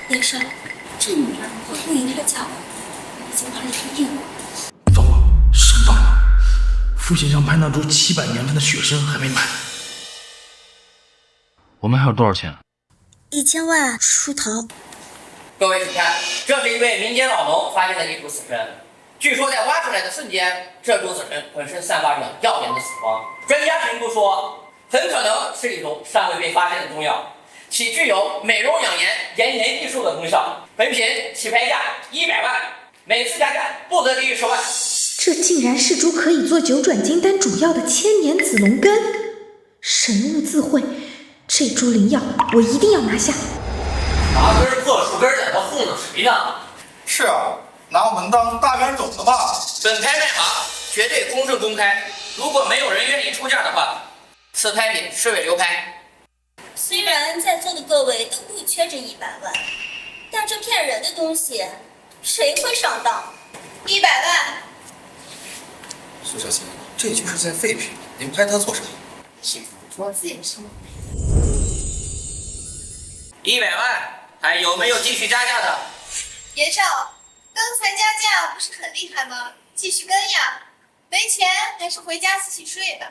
袁绍，这女人我另一个嫁我，已经怀了一个孕了。糟了，上当了！父亲想拍那株700年份的雪参还没买。我们还有多少钱？1000万出头。各位请看，这是一位民间老农发现的一株死参。据说在挖出来的瞬间，这株死参浑身散发着耀眼的紫光。专家评估说，很可能是一种尚未被发现的中药，其具有美容养颜、延年益寿的功效。本品起拍价100万，每次加价不得低于10万。这竟然是株可以做九转金丹主药的千年紫龙根，神物自绘，这株灵药我一定要拿下。拿根破树根在这糊弄谁呢？是啊，拿我们当大冤种的吧？本拍卖行绝对公正公开，如果没有人愿意出价的话，此拍品视为流拍。虽然在座的各位都不缺这100万，但这骗人的东西，谁会上当？100万。苏小姐，这就是在废品，您拍它做啥？我自己说。100万，还有没有继续加价的？袁绍，刚才加价不是很厉害吗？继续跟呀！没钱还是回家洗洗睡吧。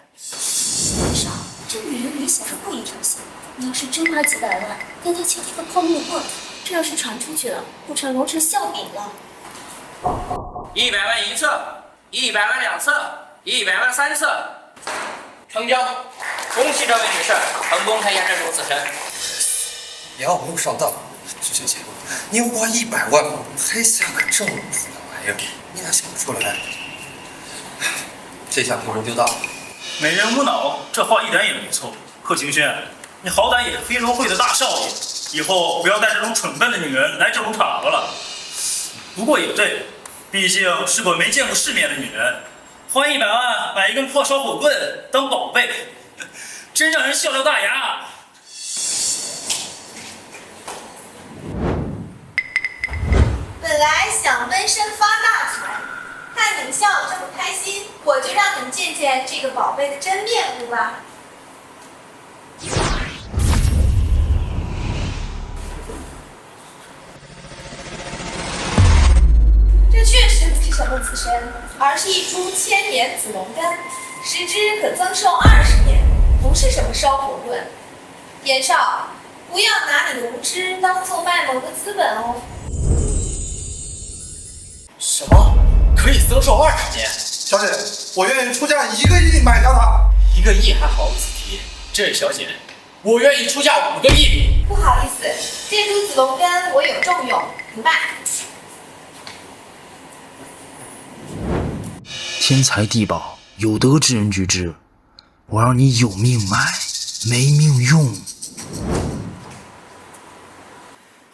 袁绍，这女人明显是故意挑衅。你要是真花几百万跟她签一个泡沫棍，这要是传出去了，不成龙城笑柄了。100万一次，100万2次，100万3次，成交。恭喜这位女士成功拍下这株死参。你要不上当，苏小姐，您花100万拍下个这么破的玩意儿，你哪想不出来？这下丢人丢大了。美人无脑，这话一点也没错。贺晴轩，你好歹也是飞龙会的大少爷，以后不要带这种蠢笨的女人来这种场合了。不过也对，毕竟是个没见过世面的女人，花100万买一根破烧火棍当宝贝，真让人笑掉大牙。本来想温身发大财，看你们笑得这么开心，我就让你们见见这个宝贝的真面目吧。这确实不是什么紫参，而是一株千年紫龙根，食之可增寿20年，不是什么烧火棍。袁绍，不要拿你的无知当做卖萌的资本哦。什么？可以增寿20年？小姐，我愿意出价1个亿买下它。1个亿还好意思提？这位小姐，我愿意出价5个亿。不好意思，这株紫龙根我有重用，不卖。天才地宝，有德之人居之。我让你有命买，没命用。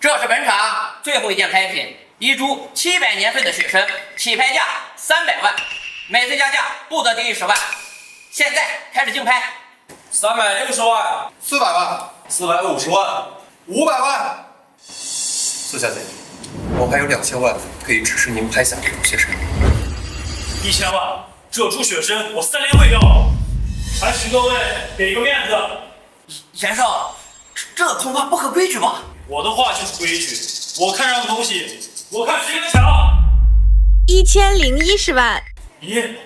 这是本场最后一件拍品，一株700年份的雪参，起拍价300万，每次加价不得低于10万。现在开始竞拍。360万，400万，450万，500万。苏小姐，我还有2000万可以支持您拍下这种雪参。1000万，这株雪参我3连会要，还请各位给个面子。袁绍，这恐怕不合规矩吧？我的话就是规矩，我看上的东西，我看谁能抢。1010万。你。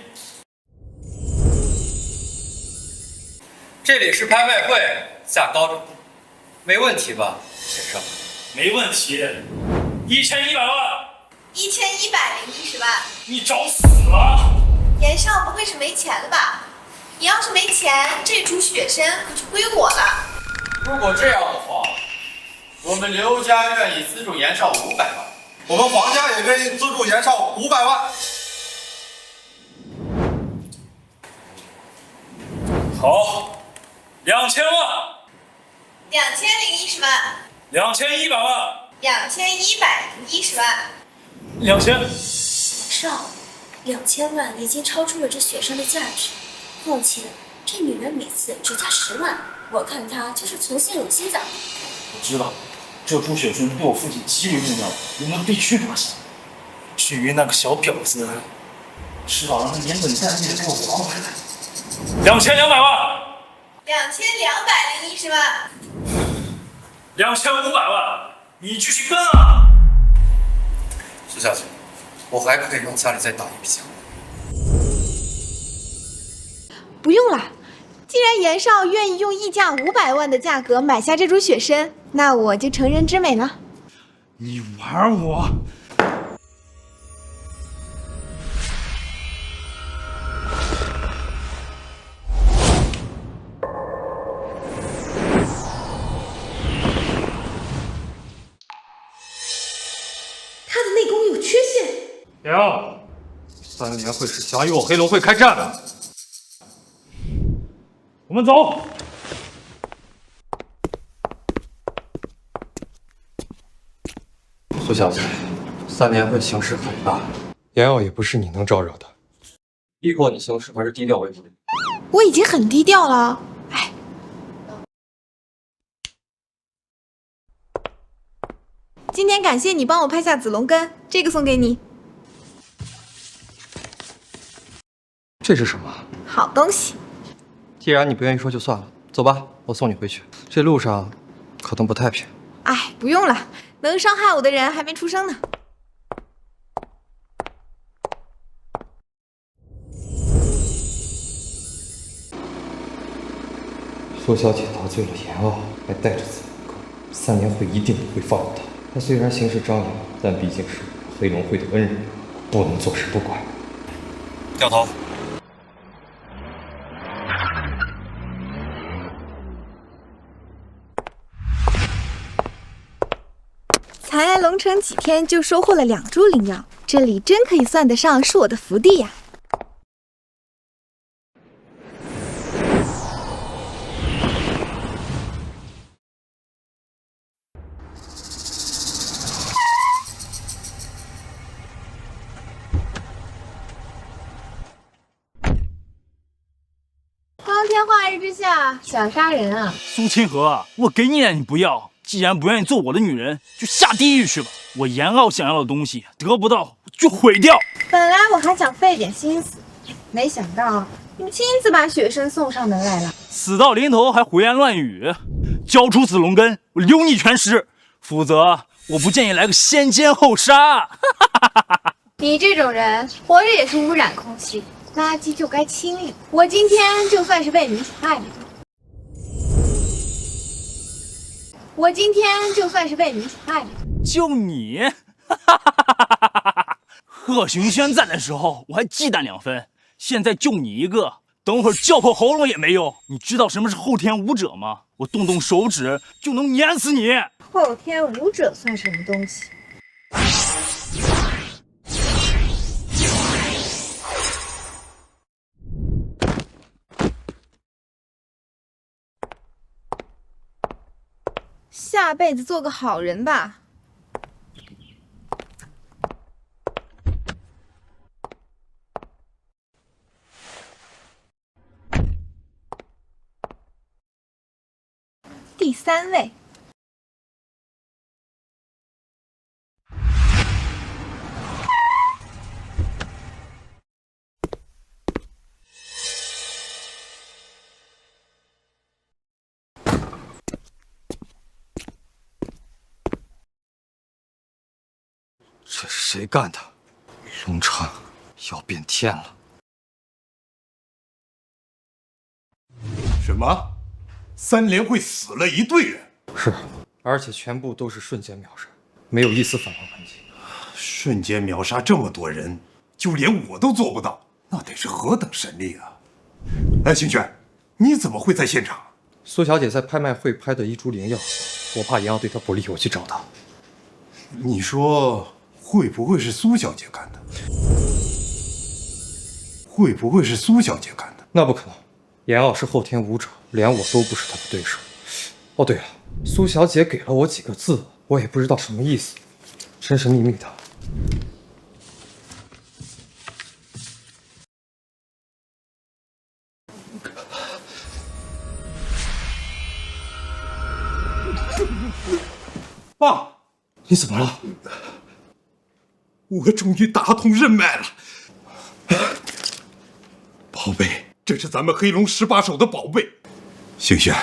这里是拍卖会，价高者得，没问题吧，先生？没问题。1100万。1110万。你找死了！袁绍不会是没钱了吧？你要是没钱，这株雪参可就归我了。如果这样的话，我们刘家愿意资助袁绍500万，我们黄家也愿意资助袁绍500万。好，2000万。2010万。2100万。 2110万。 2000。少，2000万已经超出了这雪山的价值，况且这女人每次只加10万，我看她就是存心有心脏。我知道，这株雪参对我父亲极为重要，我们必须拿下。至于那个小婊子，迟早让他连本带利的给我还回来。2200万。 2210万。 2500万，你继续跟啊！苏小姐，我还可以让家里再打一笔钱。不用了，既然严少愿意用溢价500万的价格买下这株雪参，那我就成人之美了。你玩我！他的内功有缺陷。停！3联会是想与我黑龙会开战的。我们走。苏小姐，3联会形势很大，严耀也不是你能招惹的。逼迫你行事还是低调为主。我已经很低调了。哎，今天感谢你帮我拍下紫龙根，这个送给你。这是什么？好东西。既然你不愿意说，就算了。走吧，我送你回去。这路上可能不太平。哎，不用了，能伤害我的人还没出生呢。苏小姐得罪了严傲，还带着紫龙根，3联会一定不会放过她。她虽然行事张扬，但毕竟是黑龙会的恩人，不能坐视不管。掉头。才来龙城几天就收获了2株灵药，这里真可以算得上是我的福地呀。光天化日之下想杀人啊！苏清河，我给你了你不要，既然不愿意做我的女人，就下地狱去吧。我严傲想要的东西得不到就毁掉。本来我还想费点心思，没想到你亲自把雪参送上门来了。死到临头还胡言乱语，交出紫龙根，我留你全尸，否则我不建议来个先奸后杀。你这种人活着也是污染空气，垃圾就该清理。我今天就算是被你害了。就你，贺寻轩在的时候我还忌惮2分，现在就你一个，等会儿叫破喉咙也没用。你知道什么是后天舞者吗？我动动手指就能碾死你。后天舞者算什么东西？下辈子做个好人吧。第3位。这是谁干的？龙城要变天了！什么？3联会死了1队人？是，而且全部都是瞬间秒杀，没有一丝反抗痕迹。瞬间秒杀这么多人，就连我都做不到，那得是何等神力啊！哎，清轩，你怎么会在现场？苏小姐在拍卖会拍的一株灵药，我怕严傲对她不利，我去找她。你说会不会是苏小姐干的？会不会是苏小姐干的？那不可能，严傲是后天武者，连我都不是她的对手。哦，对了，苏小姐给了我几个字，我也不知道什么意思，神神秘秘的。爸，你怎么了？我终于打通人脉了。宝贝，这是咱们黑龙18手的宝贝。星轩，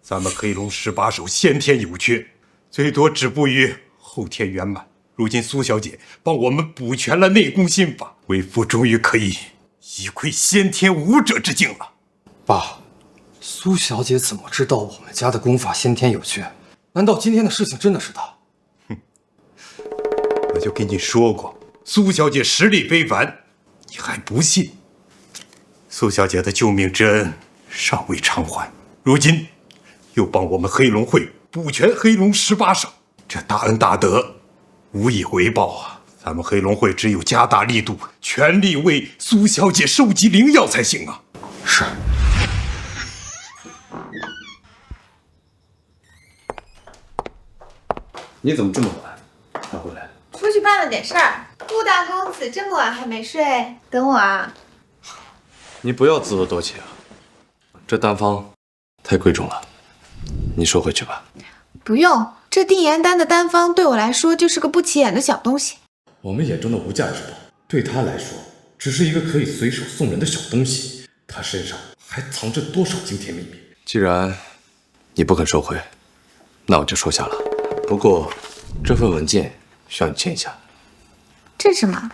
咱们黑龙18手先天有缺，最多止步于后天圆满。如今苏小姐帮我们补全了内功心法，为父终于可以一窥先天武者之境了。爸，苏小姐怎么知道我们家的功法先天有缺？难道今天的事情真的是她？我就跟你说过，苏小姐实力非凡，你还不信？苏小姐的救命之恩尚未偿还，如今又帮我们黑龙会补全黑龙18手，这大恩大德无以回报啊！咱们黑龙会只有加大力度，全力为苏小姐收集灵药才行啊！是。你怎么这么晚才回来？出去办了点事儿。顾大公子这么晚还没睡，等我啊。你不要自作多情，这丹方太贵重了，你收回去吧。不用，这定颜丹的丹方对我来说就是个不起眼的小东西。我们眼中的无价之宝，对他来说只是一个可以随手送人的小东西，他身上还藏着多少惊天秘密？既然你不肯收回，那我就收下了。不过这份文件需要你签一下。这是什么？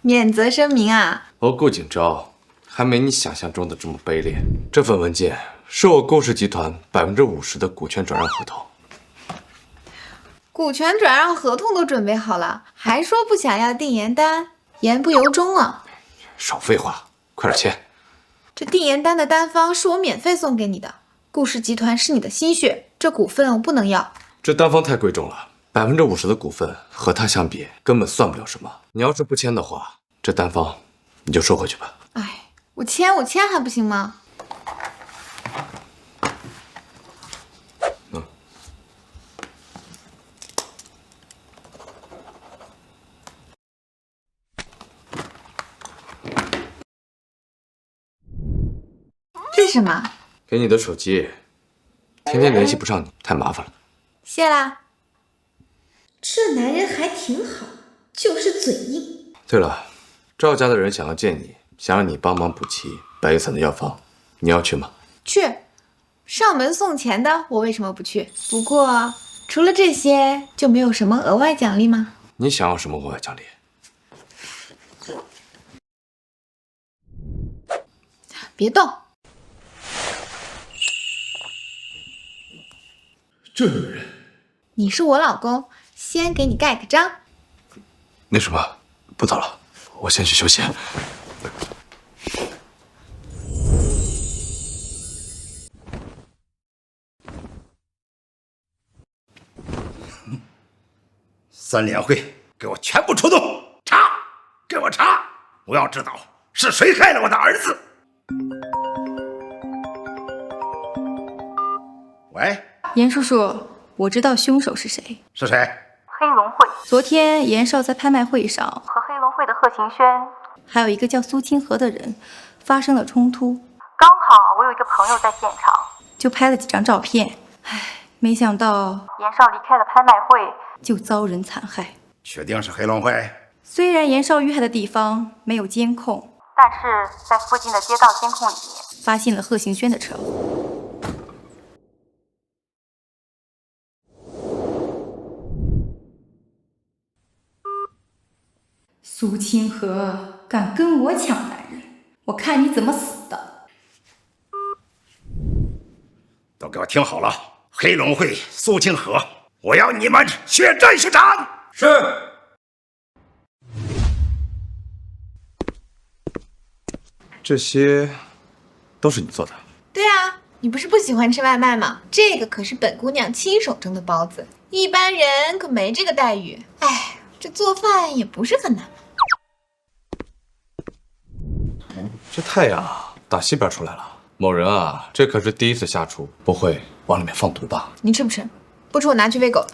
免责声明啊！我顾景昭还没你想象中的这么卑劣。这份文件是我顾氏集团50%的股权转让合同。股权转让合同都准备好了，还说不想要定颜丹，言不由衷啊！少废话，快点签。这定颜丹的丹方是我免费送给你的，顾氏集团是你的心血，这股份我不能要。这丹方太贵重了，50%的股份和它相比根本算不了什么。你要是不签的话，这丹方你就收回去吧。哎，我签还不行吗？这是什么？给你的手机，天天联系不上你，太麻烦了。谢啦。这男人还挺好，就是嘴硬。对了，赵家的人想要见你，想让你帮忙补齐白玉伞的药方，你要去吗？去。上门送钱的，我为什么不去？不过除了这些，就没有什么额外奖励吗？你想要什么额外奖励？别动。这女人，你是我老公，先给你盖个章。那什么，不早了，我先去休息。3联会，给我全部出动！查，给我查！我要知道是谁害了我的儿子。喂，严叔叔，我知道凶手是谁。是谁？黑龙会。昨天严少在拍卖会上和黑龙会的贺行轩，还有一个叫苏清河的人发生了冲突。刚好我有一个朋友在现场，就拍了几张照片。唉，没想到严少离开了拍卖会，就遭人残害。确定是黑龙会？虽然严少遇害的地方没有监控，但是在附近的街道监控里面发现了贺行轩的车。苏清河敢跟我抢男人，我看你怎么死的！都给我听好了，黑龙会苏清河，我要你们血战血场！是。这些都是你做的？对啊，你不是不喜欢吃外卖吗？这个可是本姑娘亲手蒸的包子，一般人可没这个待遇。哎，这做饭也不是很难。这太阳打西边出来了，某人啊，这可是第一次下厨，不会往里面放毒吧？你吃不吃？不吃我拿去喂狗。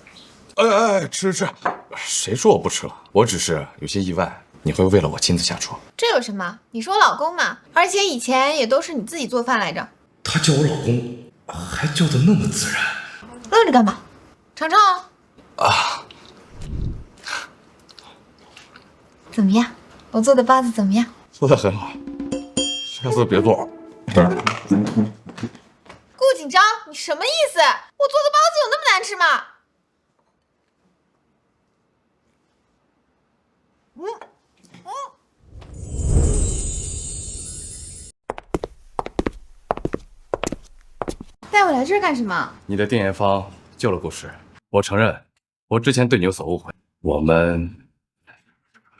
吃，谁说我不吃了？我只是有些意外，你会为了我亲自下厨。这有什么？你是我老公嘛，而且以前也都是你自己做饭来着。他叫我老公，还叫得那么自然。愣着干嘛？尝尝哦。啊，怎么样？我做的包子怎么样？做得很好，下次别做。顾锦昭，你什么意思？我做的包子有那么难吃吗？带我来这儿干什么？你的电研方救了顾氏，我承认我之前对你有所误会，我们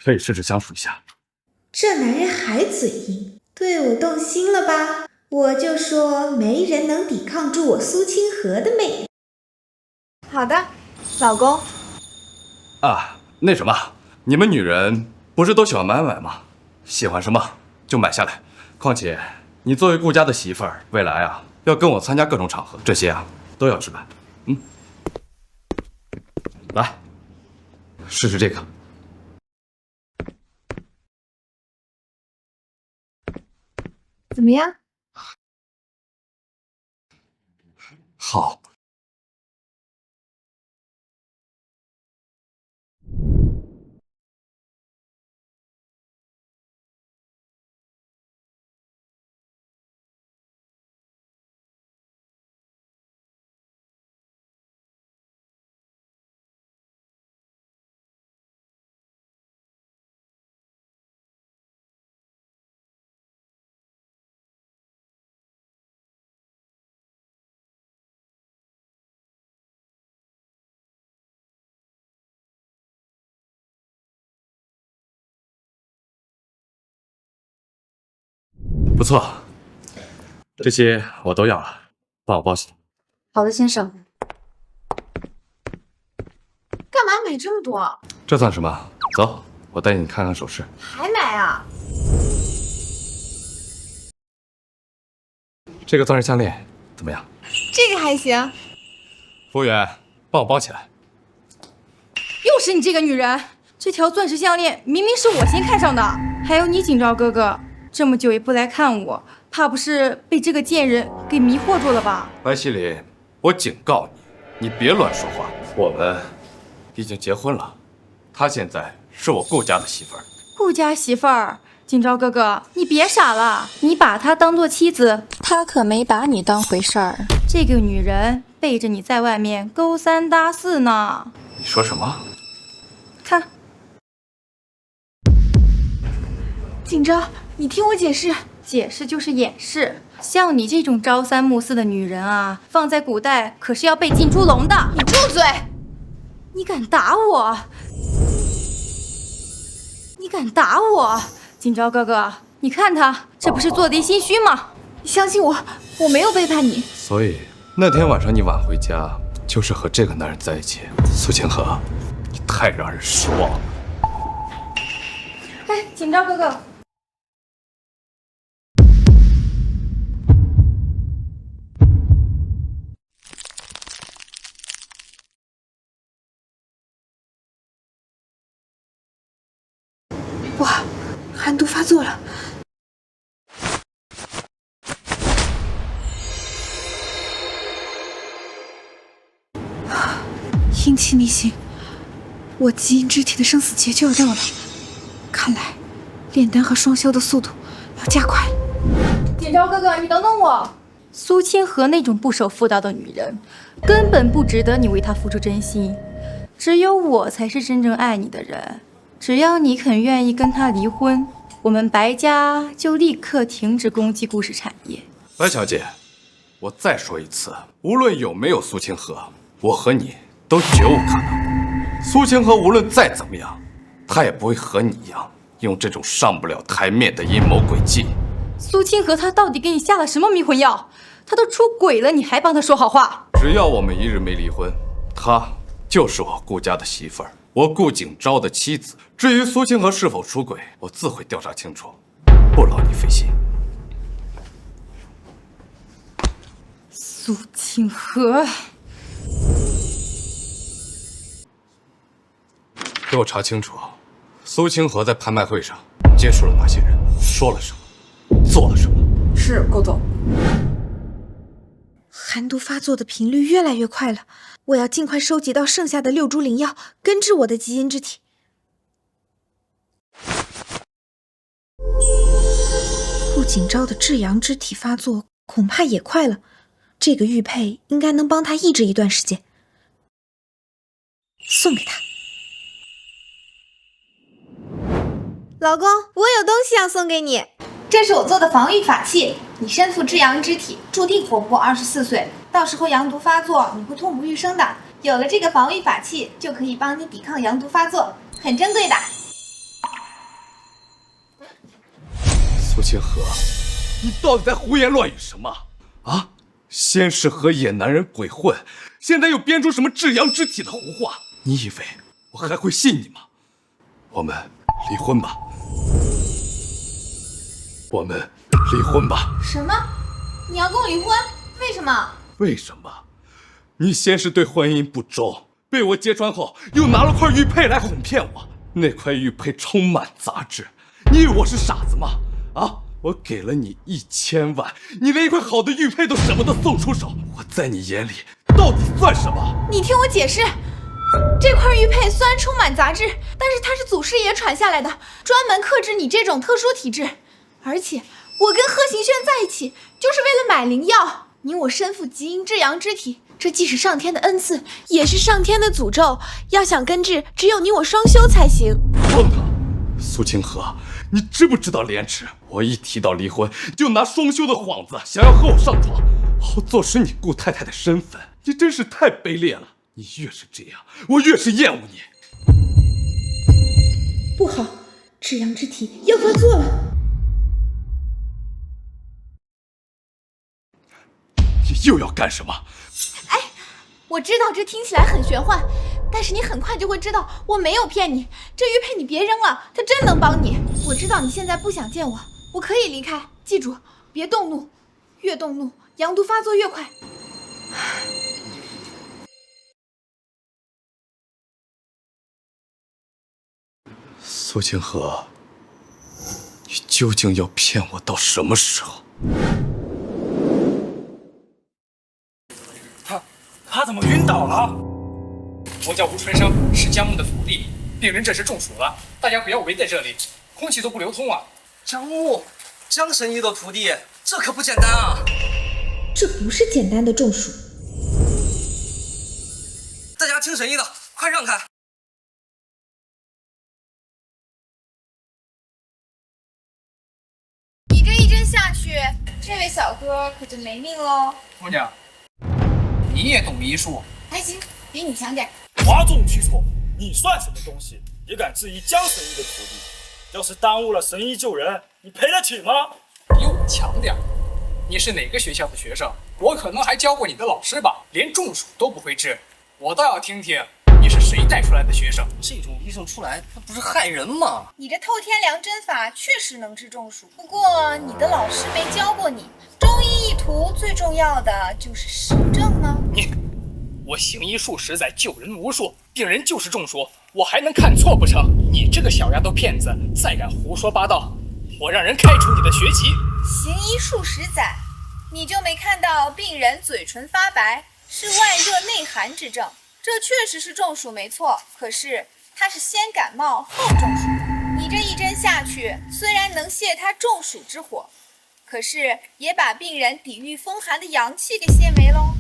可以试着相处一下。这男人还嘴硬，对我动心了吧？我就说没人能抵抗住我苏清河的魅力。好的，老公。啊，那什么，你们女人不是都喜欢买吗？喜欢什么就买下来。况且你作为顾家的媳妇儿，未来啊要跟我参加各种场合，这些啊都要置办。来，试试这个。怎么样？好。不错，这些我都要了，帮我包起来。好的，先生。干嘛买这么多？这算什么？走，我带你看看首饰。还买啊？这个钻石项链怎么样？这个还行。服务员，帮我包起来。又是你这个女人！这条钻石项链明明是我先看上的，还有你锦昭哥哥，这么久也不来看我，怕不是被这个贱人给迷惑住了吧？白希林，我警告你，你别乱说话。我们已经结婚了，她现在是我顾家的媳妇儿。顾家媳妇儿，锦昭哥哥，你别傻了，你把她当做妻子，她可没把你当回事儿。这个女人背着你在外面勾三搭四呢。你说什么？看，锦昭，你听我解释。解释就是掩饰。像你这种朝三暮四的女人啊，放在古代可是要被进猪笼的。你住嘴！你敢打我？你敢打我？锦昭哥哥，你看他这不是做贼心虚吗？你相信我，我没有背叛你。所以那天晚上你晚回家，就是和这个男人在一起。苏清河，你太让人失望了。哎，锦昭哥哥。哇，寒毒发作了。阴气逆行，我基因肢体的生死劫就要到了，看来炼丹和双修的速度要加快了。锦昭哥哥，你等等我。苏清河那种不守妇道的女人，根本不值得你为她付出真心。只有我才是真正爱你的人。只要你肯愿意跟她离婚，我们白家就立刻停止攻击顾氏产业。白小姐，我再说一次，无论有没有苏清河，我和你都绝无可能。苏清河无论再怎么样，他也不会和你一样用这种上不了台面的阴谋诡计。苏清河他到底给你下了什么迷魂药？他都出轨了，你还帮他说好话？只要我们一日没离婚，她就是我顾家的媳妇儿，我顾景昭的妻子。至于苏清河是否出轨，我自会调查清楚，不劳你费心。苏清河，给我查清楚，苏清河在拍卖会上接触了哪些人，说了什么，做了什么。是顾总。寒毒发作的频率越来越快了，我要尽快收集到剩下的6株灵药，根治我的基因之体。顾景昭的至阳之体发作恐怕也快了，这个玉佩应该能帮他抑制一段时间。送给他。老公，我有东西要送给你，这是我做的防御法器。你身负至阳之体，注定活不过24岁。到时候阳毒发作，你会痛不欲生的。有了这个防御法器，就可以帮你抵抗阳毒发作，很珍贵的。苏清河，你到底在胡言乱语什么啊？先是和野男人鬼混，现在又编出什么至阳之体的胡话？你以为我还会信你吗？我们离婚吧。我们离婚吧。什么？你要跟我离婚？为什么？为什么？你先是对婚姻不忠，被我揭穿后，又拿了块玉佩来哄骗我。那块玉佩充满杂质，你以为我是傻子吗？啊！我给了你1000万，你连一块好的玉佩都舍不得送出手，我在你眼里到底算什么？你听我解释，这块玉佩虽然充满杂质，但是它是祖师爷传下来的，专门克制你这种特殊体质。而且我跟贺行轩在一起，就是为了买灵药。你我身负极阴至阳之体，这既是上天的恩赐，也是上天的诅咒。要想根治，只有你我双修才行。荒唐！苏清河，你知不知道廉耻？我一提到离婚，就拿双修的幌子想要和我上床，好坐实你顾太太的身份。你真是太卑劣了！你越是这样，我越是厌恶你。不好，至阳之体要发作了。你又要干什么？哎，我知道这听起来很玄幻，但是你很快就会知道我没有骗你。这玉佩你别扔了，它真能帮你。我知道你现在不想见我，我可以离开。记住，别动怒，越动怒，阳毒发作越快。苏清河，你究竟要骗我到什么时候？他怎么晕倒了？我叫吴春生，是江木的徒弟，病人这是中暑了，大家不要围在这里，空气都不流通啊！江木，江神医的徒弟，这可不简单啊！这不是简单的中暑。大家听神医的，快让开！你这一针下去，这位小哥可就没命喽。姑娘，你也懂医术？还行，比你强点。哗众取宠，你算什么东西？也敢质疑江神医的徒弟？要是耽误了神医救人，你赔得起吗？比我强点。你是哪个学校的学生？我可能还教过你的老师吧，连中暑都不会治。我倒要听听你是谁带出来的学生。这种医生出来，那不是害人吗？你这透天凉针法确实能治中暑，不过你的老师没教过你，中医一途最重要的就是实证呢。我行医数十载，救人无数，病人就是中暑，我还能看错不成？你这个小丫头片子，再敢胡说八道，我让人开除你的学籍。行医数十载，你就没看到病人嘴唇发白，是外热内寒之症，这确实是中暑没错，可是他是先感冒后中暑，你这一针下去，虽然能泄他中暑之火，可是也把病人抵御风寒的阳气给泄没喽。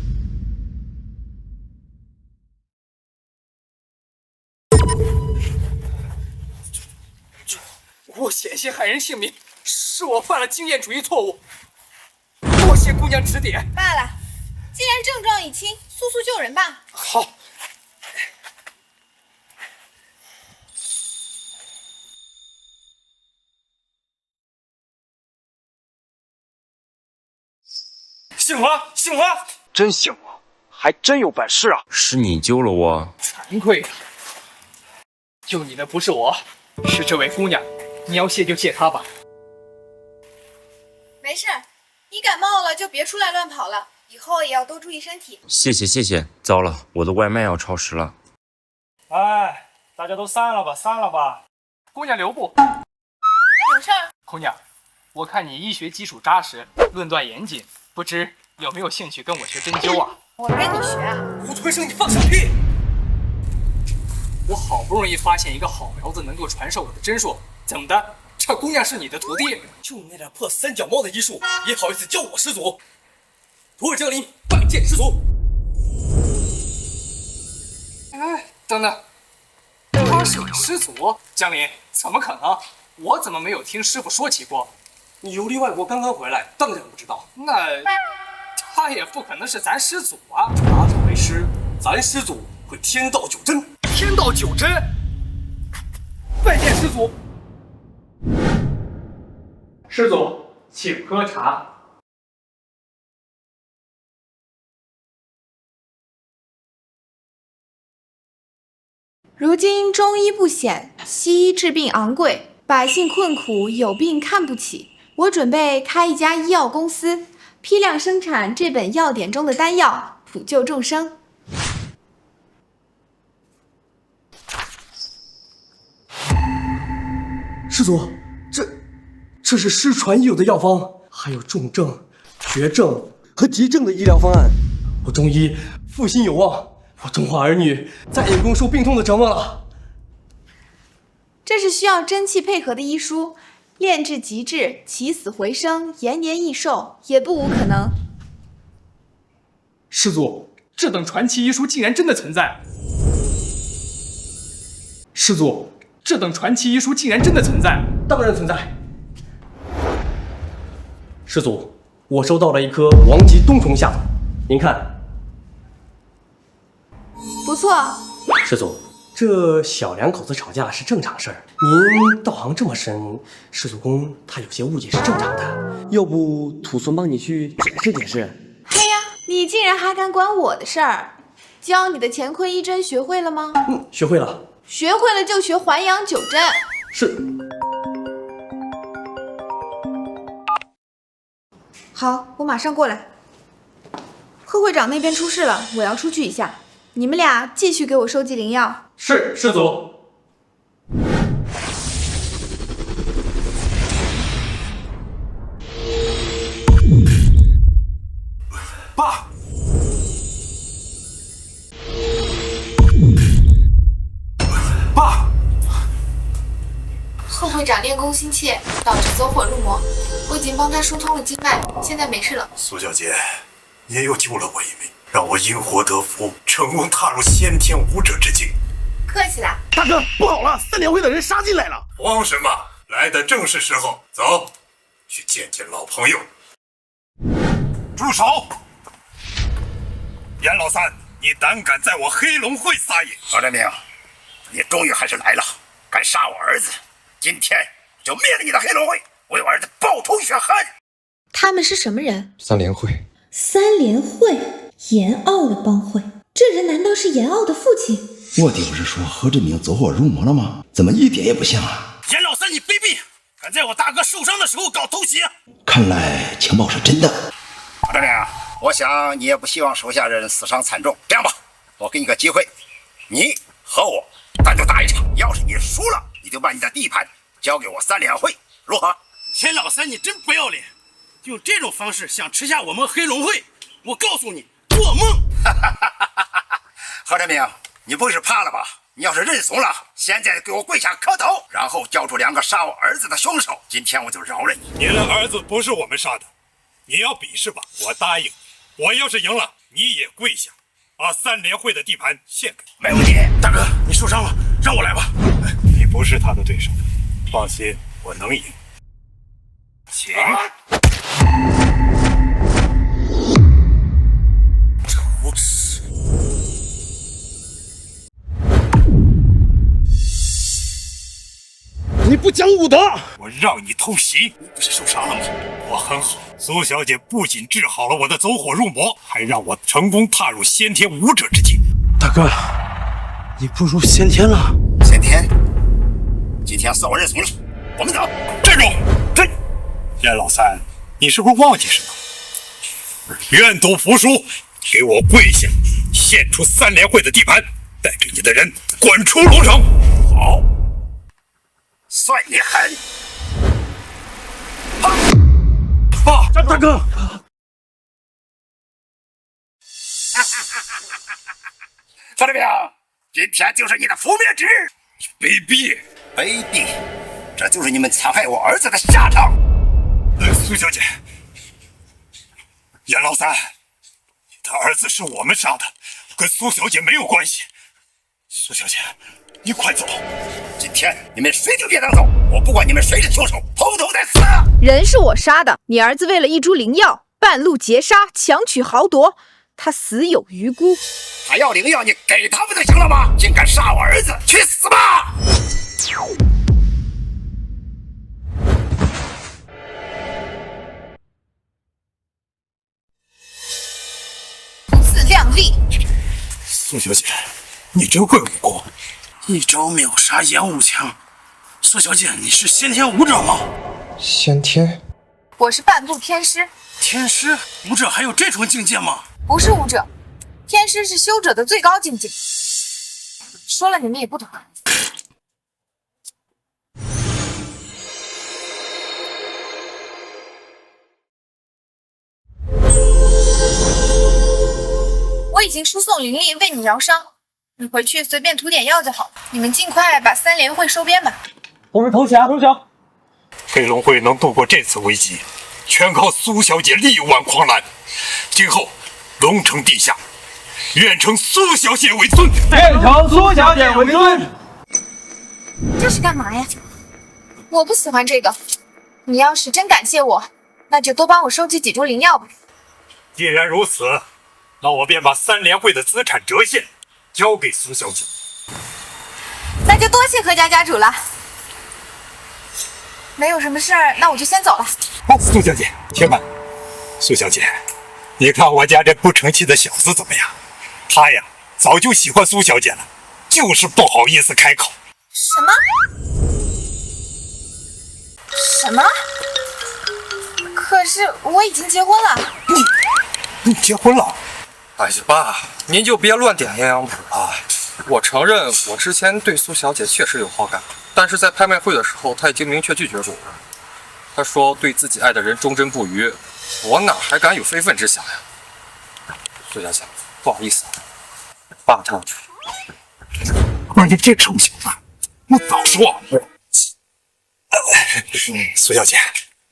我险些害人性命，是我犯了经验主义错误，多谢姑娘指点。罢了，既然症状已清，速速救人吧。好。杏花，杏花，真醒了，还真有本事啊！是你救了我，惭愧了，救你的不是我，是这位姑娘。你要谢就谢她吧。没事，你感冒了就别出来乱跑了，以后也要多注意身体。谢谢谢谢，糟了，我的外卖要超时了。哎，大家都散了吧，散了吧。姑娘留步。有事儿？姑娘，我看你医学基础扎实，论断严谨，不知有没有兴趣跟我学针灸啊？我跟你学啊？胡推生，你放小屁！我好不容易发现一个好苗子能够传授我的针术，怎么的？这姑娘是你的徒弟？就你那点破三脚猫的医术，也好意思教我师祖？徒儿降临，拜见师祖。哎，等等，他是你师祖？江林，怎么可能？我怎么没有听师傅说起过？你游历外国刚刚回来，当然不知道。那他也不可能是咱师祖啊！他这为师，咱师祖会天道九针。天道九针，拜见师祖。师祖，请喝茶。如今中医不显，西医治病昂贵，百姓困苦，有病看不起。我准备开一家医药公司，批量生产这本药典中的丹药，普救众生。师祖，这是失传已有的药方，还有重症、绝症和急症的医疗方案。我中医复兴有望，我中华儿女再也不用受病痛的折磨了。这是需要真气配合的医书，炼至极致，起死回生，延年益寿，也不无可能。师祖，这等传奇医书竟然真的存在！师祖，这等传奇医书竟然真的存在！当然存在。师祖，我收到了一颗王级冬虫夏草，您看。不错。师祖，这小两口子吵架是正常事儿，您道行这么深，师祖公他有些误解是正常的。要不土孙帮你去解释解释？嘿呀，你竟然还敢管我的事儿？教你的乾坤一针学会了吗？学会了。学会了就学还阳九针。是。好，我马上过来。贺会长那边出事了，我要出去一下。你们俩继续给我收集灵药。是，师祖。爸。爸。贺会长练功心切，导致走火入魔。我已经帮他疏通了经脉，现在没事了。苏小姐，您又救了我一命，让我因祸得福，成功踏入先天武者之境。客气了。大哥，不好了，三联会的人杀进来了！慌什么？来的正是时候。走，去见见老朋友。住手！严老三，你胆敢在我黑龙会撒野！何振明，你终于还是来了，敢杀我儿子，今天就灭了你的黑龙会，为我儿子报仇雪恨。他们是什么人？三联会。三联会，严傲的帮会。这人难道是严傲的父亲？卧底不是说何振明走火入魔了吗？怎么一点也不像啊？严老三，你卑鄙，敢在我大哥受伤的时候搞偷袭！看来情报是真的。何振明，我想你也不希望手下人死伤惨重。这样吧，我给你个机会，你和我咱就打一场。要是你输了，你就把你的地盘交给我三联会，如何？严老三，你真不要脸！用这种方式想吃下我们黑龙会，我告诉你，做梦！何振明，你不会是怕了吧？你要是认怂了，现在给我跪下磕头，然后交出两个杀我儿子的凶手，今天我就饶了你。你的儿子不是我们杀的，你要比试吧，我答应。我要是赢了，你也跪下，把三联会的地盘献给你。没问题。大哥，你受伤了，让我来吧。你不是他的对手，放心，我能赢。请。无耻！你不讲武德！我让你偷袭，你不是受伤了吗？我很好，苏小姐不仅治好了我的走火入魔，还让我成功踏入先天武者之境。大哥，你步入先天了。先天？今天算我认怂了。我们走。站住！严老三，你是不是忘记什么？愿赌服输，给我跪下，献出3联会的地盘，带着你的人滚出龙城。好，算你狠！爸，大哥。范志明，今天就是你的覆灭之日！卑鄙！卑鄙！这就是你们残害我儿子的下场！苏小姐，严老三，你的儿子是我们杀的，跟苏小姐没有关系。苏小姐，你快走！今天你们谁都别想走，我不管你们谁是凶手，统统得死！人是我杀的，你儿子为了一株灵药，半路劫杀，强取豪夺。他死有余辜，他要灵药，你给他不就行了吗？竟敢杀我儿子，去死吧！不自量力！苏小姐，你真会武功，一招秒杀严武强。苏小姐，你是先天武者吗？先天？我是半步天师。天师？武者还有这种境界吗？不是武者，天师是修者的最高境界。说了你们也不懂。我已经输送灵力为你疗伤，你回去随便涂点药就好。你们尽快把3联会收编吧。同志投降！投降！黑龙会能度过这次危机，全靠苏小姐力挽狂澜。今后龙城地下，愿称苏小姐为尊。愿称苏小姐为尊。这是干嘛呀？我不喜欢这个。你要是真感谢我，那就多帮我收集几株灵药吧。既然如此，那我便把3联会的资产折现交给苏小姐。那就多谢何家家主了。没有什么事儿，那我就先走了。苏小姐，且慢。苏小姐，你看我家这不成器的小子怎么样？他呀，早就喜欢苏小姐了，就是不好意思开口。什么？什么？可是我已经结婚了。你结婚了？哎呀，爸，您就别乱点鸳鸯谱了。我承认，我之前对苏小姐确实有好感，但是在拍卖会的时候，她已经明确拒绝过我。她说对自己爱的人忠贞不渝，我哪还敢有非分之想呀？苏小姐，不好意思，爸他。不是你这臭小子，我早说。苏小姐，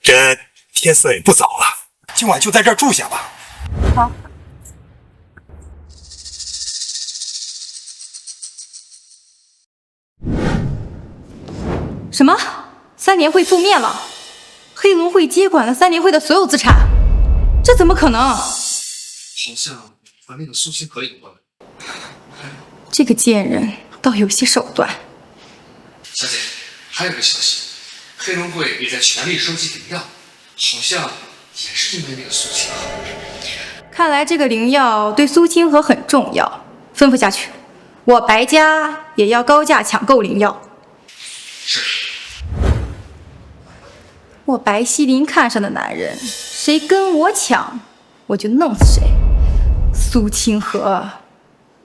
这天色也不早了，今晚就在这儿住下吧。好。什么？3联会覆灭了？黑龙会接管了3联会的所有资产？这怎么可能？好像和那个苏清河有关。这个贱人倒有些手段。小姐，还有个消息，黑龙会也在全力收集灵药，好像也是因为那个苏清河。看来这个灵药对苏清河很重要，吩咐下去，我白家也要高价抢购灵药。是。我白希林看上的男人，谁跟我抢，我就弄死谁。苏清河，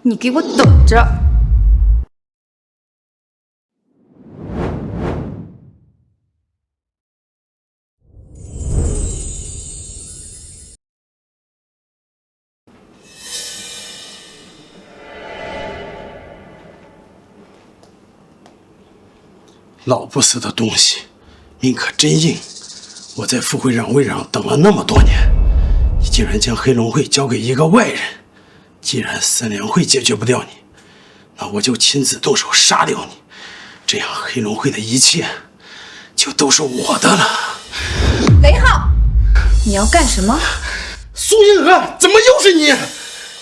你给我等着！老不死的东西，命可真硬！我在副会长位上等了那么多年，你竟然将黑龙会交给一个外人。既然3联会解决不掉你，那我就亲自动手杀掉你，这样黑龙会的一切就都是我的了。雷浩，你要干什么？苏银河，怎么又是你？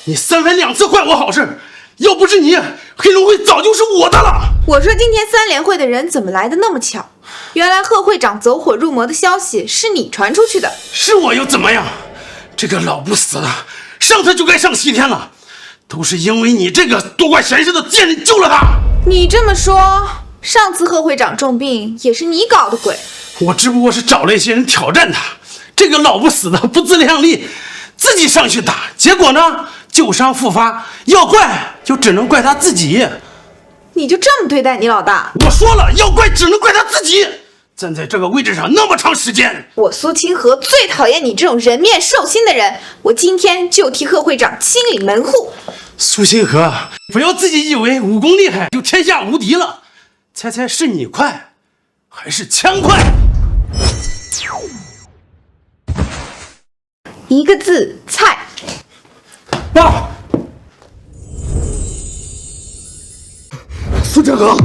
你3番2次坏我好事，要不是你，黑龙会早就是我的了。我说今天3联会的人怎么来的那么巧？原来贺会长走火入魔的消息是你传出去的。是我又怎么样？这个老不死的，上次就该上西天了，都是因为你这个多管闲事的贱人救了他。你这么说，上次贺会长重病也是你搞的鬼？我只不过是找了一些人挑战他，这个老不死的不自量力，自己上去打，结果呢旧伤复发，要怪就只能怪他自己。你就这么对待你老大？我说了，要怪只能怪他自己。站在这个位置上那么长时间，我苏清河最讨厌你这种人面兽心的人。我今天就替贺会长清理门户。苏清河，不要自己以为武功厉害就天下无敌了。猜猜是你快，还是枪快？一个字，菜。爸，苏清河，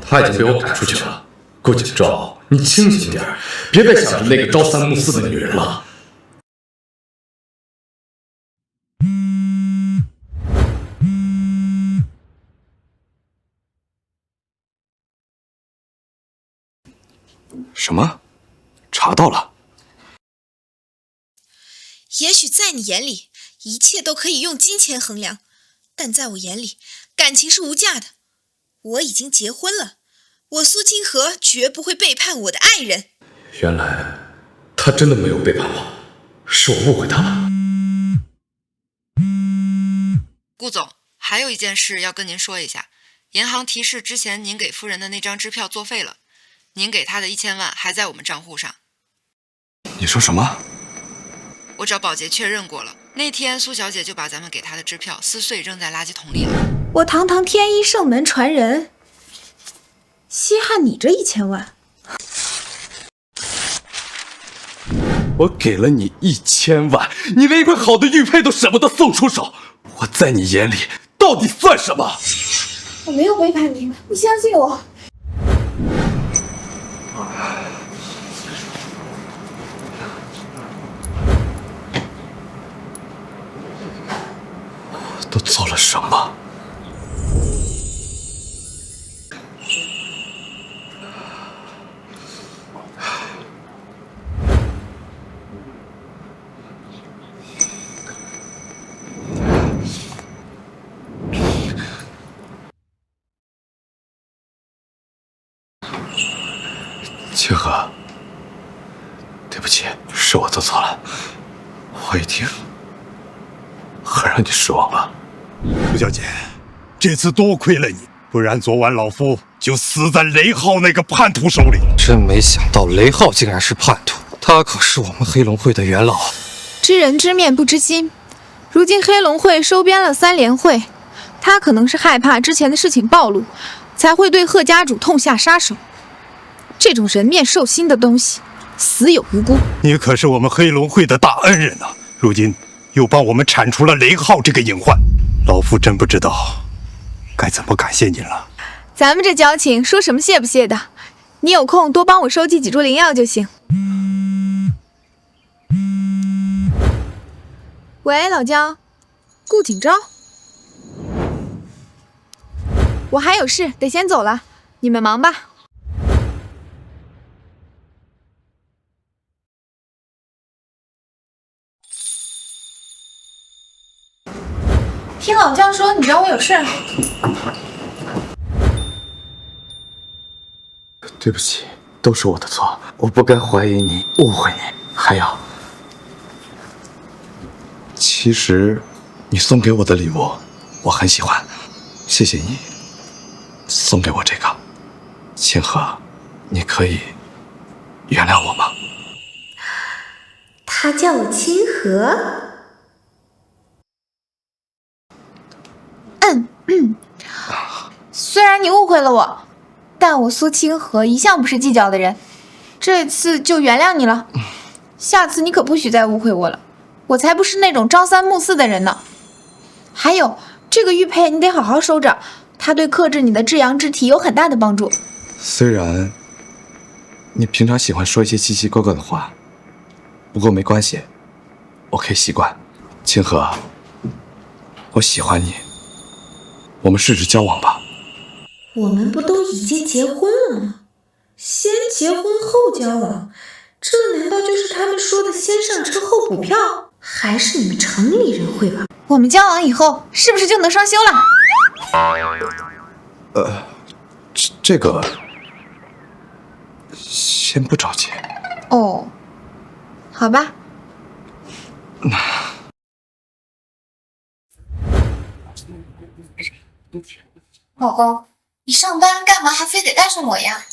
他已经被我赶出去了。顾景昭，你清醒点，别再想着那个朝三暮四的女人了。什么？查到了？也许在你眼里，一切都可以用金钱衡量，但在我眼里，感情是无价的。我已经结婚了，我苏清河绝不会背叛我的爱人。原来他真的没有背叛我，是我误会他了。顾总，还有一件事要跟您说一下，银行提示之前您给夫人的那张支票作废了，您给她的1000万还在我们账户上。你说什么？我找保洁确认过了，那天苏小姐就把咱们给她的支票撕碎扔在垃圾桶里了。我堂堂天一圣门传人，稀罕你这1000万？我给了你1000万，你连一块好的玉佩都舍不得送出手，我在你眼里到底算什么？我没有背叛你，你相信我。都做了什么？清河，对不起，是我做错了，我一定很让你失望了。苏小姐，这次多亏了你，不然昨晚老夫就死在雷浩那个叛徒手里。真没想到雷浩竟然是叛徒，他可是我们黑龙会的元老。知人知面不知心，如今黑龙会收编了3联会，他可能是害怕之前的事情暴露，才会对贺家主痛下杀手。这种人面兽心的东西，死有余辜。你可是我们黑龙会的大恩人呐，如今又帮我们铲除了雷浩这个隐患，老夫真不知道该怎么感谢您了。咱们这交情，说什么谢不谢的。你有空多帮我收集几株灵药就行。喂，老姜，顾景昭，我还有事得先走了，你们忙吧。听老姜说你找我有事。对不起，都是我的错，我不该怀疑你，误会你。还有，其实你送给我的礼物我很喜欢，谢谢你送给我这个。清河，你可以原谅我吗？他叫我清河。虽然你误会了我，但我苏清河一向不是计较的人，这次就原谅你了。下次你可不许再误会我了，我才不是那种朝三暮四的人呢。还有这个玉佩你得好好收着，它对克制你的至阳之体有很大的帮助。虽然你平常喜欢说一些奇奇怪怪的话，不过没关系，我可以习惯。清河，我喜欢你，我们试着交往吧。我们不都已经结婚了吗？先结婚后交往，这难道就是他们说的先上车后补票？还是你们城里人会吧？我们交往以后是不是就能双休了？这个先不着急。哦，好吧。老公，你上班干嘛还非得带上我呀？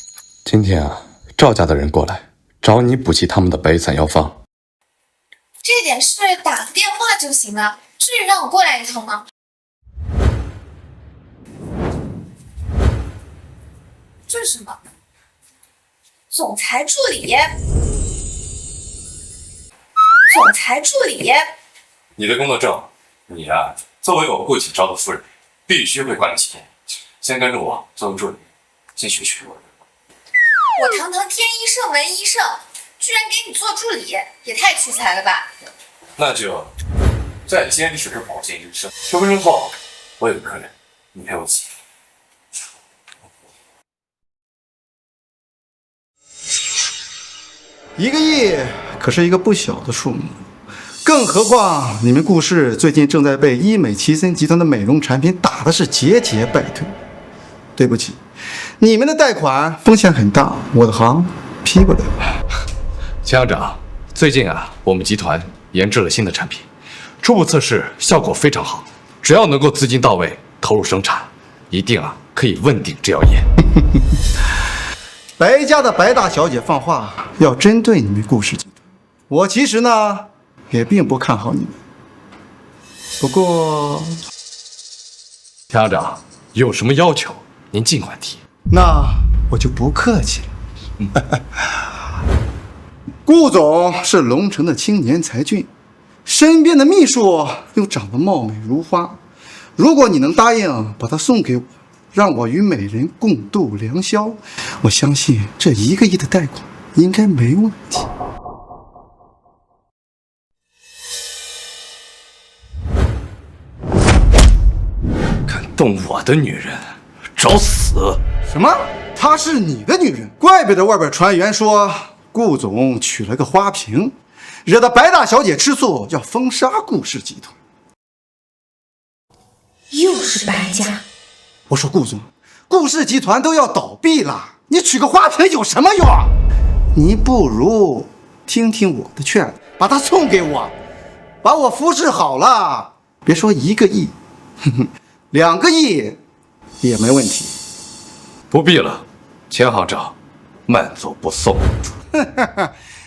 今天啊，赵家的人过来找你补齐他们的白雨伞药方。这点事打个电话就行了，至于让我过来一趟吗？这是什么？总裁助理。总裁助理。你的工作证，你呀、作为我顾启昭的夫人，必须会管理起见。先跟着我做个助理，先学学。我堂堂天一圣文医圣，居然给你做助理，也太屈才了吧！那就再坚持保健人生。10分钟后，我有个客人，你陪我起。1个亿可是一个不小的数目，更何况你们顾氏最近正在被医美奇森集团的美容产品打的是节节败退。对不起，你们的贷款风险很大，我的行批不了。钱行长，最近啊，我们集团研制了新的产品，初步测试效果非常好，只要能够资金到位，投入生产，一定啊可以问鼎制药业。白家的白大小姐放话要针对你们顾氏集团，我其实呢也并不看好你们。不过，钱行长有什么要求，您尽管提。那我就不客气了。顾总是龙城的青年才俊，身边的秘书又长得貌美如花。如果你能答应把他送给我，让我与美人共度良宵，我相信这1个亿的贷款应该没问题。敢动我的女人，找死！什么？她是你的女人？怪不得外边传言说顾总娶了个花瓶，惹得白大小姐吃醋，要封杀顾氏集团。又是白家。我说顾总，顾氏集团都要倒闭了，你娶个花瓶有什么用？你不如听听我的劝，把它送给我，把我服侍好了，别说1个亿，2个亿也没问题。不必了，钱行长，慢走不送。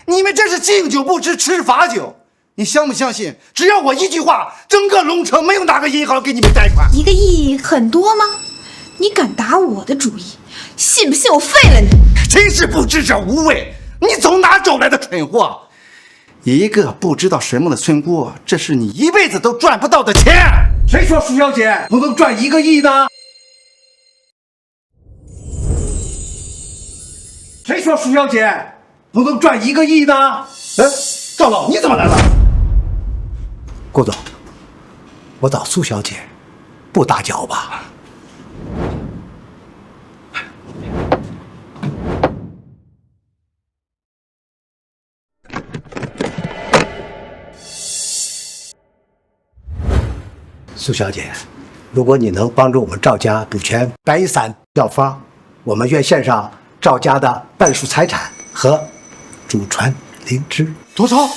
你们这是敬酒不吃吃罚酒。你相不相信？只要我一句话，整个龙城没有哪个银行给你们贷款。1个亿很多吗？你敢打我的主意，信不信我废了你？真是不知者无畏！你从哪找来的蠢货？一个不知道什么的村姑，这是你一辈子都赚不到的钱。谁说苏小姐不能赚1个亿呢？谁说苏小姐不能赚1个亿呢？哎，赵老，你怎么来了？顾总，我找苏小姐不打搅吧？苏小姐，如果你能帮助我们赵家补全白羽伞药方，我们愿献上赵家的半数财产和祖传灵芝。多少？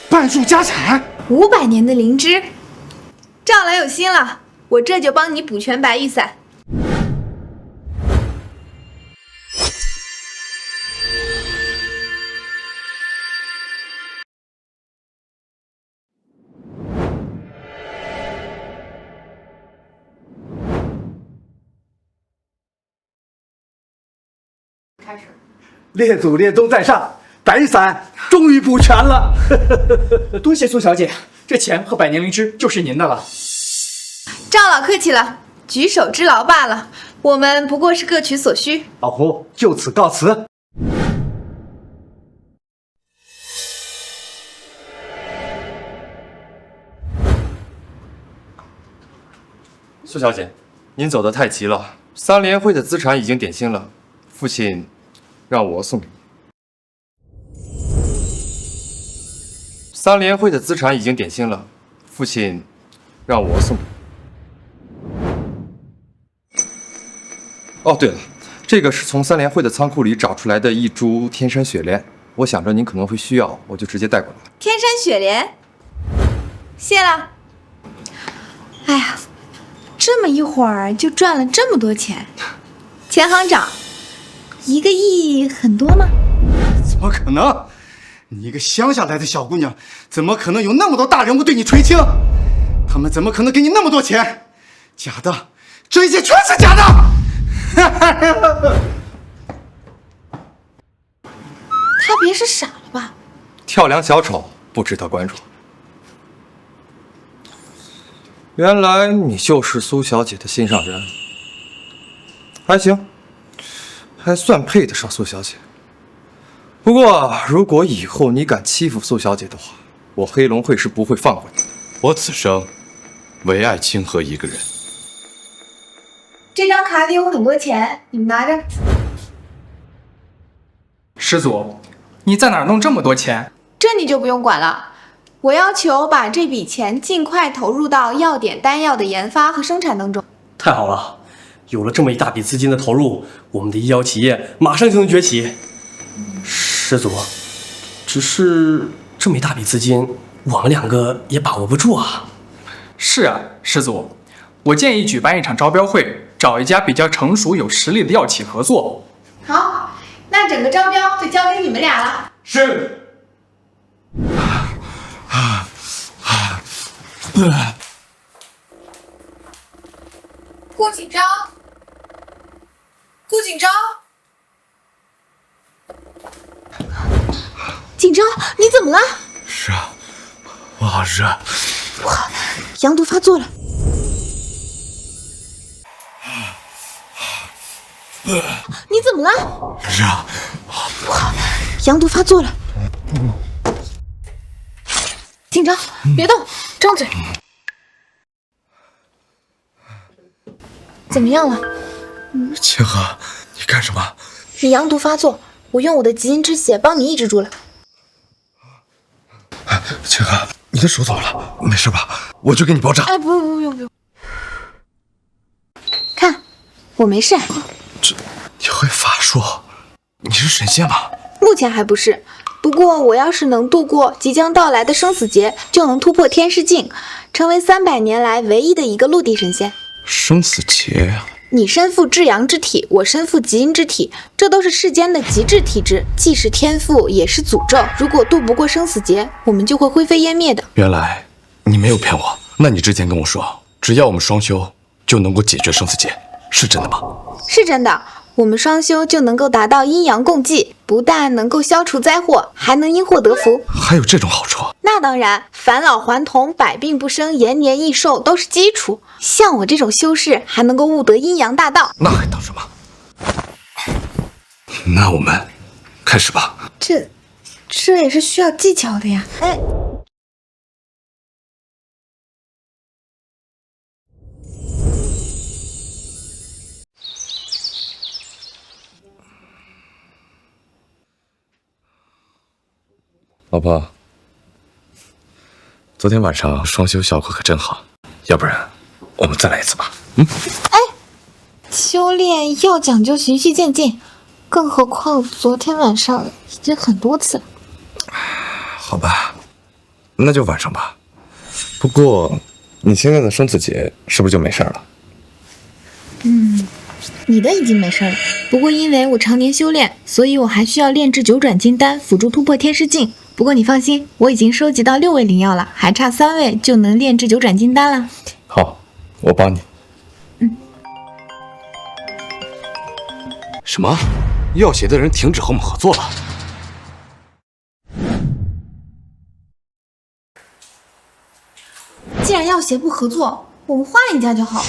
半数家产？500年的灵芝。赵老有心了，我这就帮你补全白玉伞。列祖列宗在上，白羽伞终于补全了。多谢苏小姐，这钱和百年灵芝就是您的了。赵老客气了，举手之劳罢了，我们不过是各取所需。老胡就此告辞。苏小姐，您走得太急了。3联会的资产已经点清了，父亲让我送给你。3联会的资产已经点清了，父亲让我送给你。哦，对了，这个是从3联会的仓库里找出来的一株天山雪莲，我想着您可能会需要，我就直接带过来了。天山雪莲，谢了。哎呀，这么一会儿就赚了这么多钱，钱行长，1个亿很多吗？怎么可能？你一个乡下来的小姑娘，怎么可能有那么多大人物对你垂青？他们怎么可能给你那么多钱？假的，这一切全是假的！他别是傻了吧？跳梁小丑不值得关注。原来你就是苏小姐的心上人，还行，还算配得上苏小姐。不过，如果以后你敢欺负苏小姐的话，我黑龙会是不会放过你的。我此生唯爱清河一个人。这张卡里有很多钱，你们拿着。师祖，你在哪儿弄这么多钱？这你就不用管了。我要求把这笔钱尽快投入到药典丹药的研发和生产当中。太好了，有了这么一大笔资金的投入，我们的医药企业马上就能崛起。师祖，只是这么一大笔资金，我们2个也把握不住啊。是啊，师祖，我建议举办一场招标会，找一家比较成熟有实力的药企合作。好，那整个招标就交给你们俩了。是。顾锦昭，顾锦昭，锦昭，你怎么了？是啊，我好热。哇，阳毒发作了。你怎么了？热。哇，阳毒发作了。锦昭，别动，张嘴。怎么样了？清河，你干什么？你阳毒发作，我用我的极阴之血帮你抑制住了。清河，你的手怎么了？没事吧？我去给你包扎。哎，不用。看，我没事。你会法术？你是神仙吗？目前还不是，不过我要是能度过即将到来的生死劫，就能突破天师境，成为300年来唯一的一个陆地神仙。生死劫呀！你身负至阳之体，我身负极阴之体，这都是世间的极致体质，既是天赋，也是诅咒。如果渡不过生死劫，我们就会灰飞烟灭的。原来你没有骗我，那你之前跟我说，只要我们双修就能够解决生死劫，是真的吗？是真的。我们双修就能够达到阴阳共济，不但能够消除灾祸，还能因祸得福。还有这种好处？那当然，返老还童、百病不生、延年益寿都是基础。像我这种修士，还能够悟得阴阳大道。那还等什么？那我们开始吧。这也是需要技巧的呀。哎。老婆，昨天晚上双修效果可真好，要不然我们再来一次吧。哎，修炼要讲究循序渐进，更何况昨天晚上已经很多次了。好吧，那就晚上吧。不过你现在的生死劫是不是就没事了？你的已经没事了，不过因为我常年修炼，所以我还需要炼制9转金丹，辅助突破天师境。不过你放心，我已经收集到6味灵药了，还差3味就能炼制9转金丹了。好，我帮你。什么？药协的人停止和我们合作了？既然药协不合作，我们换一家就好了。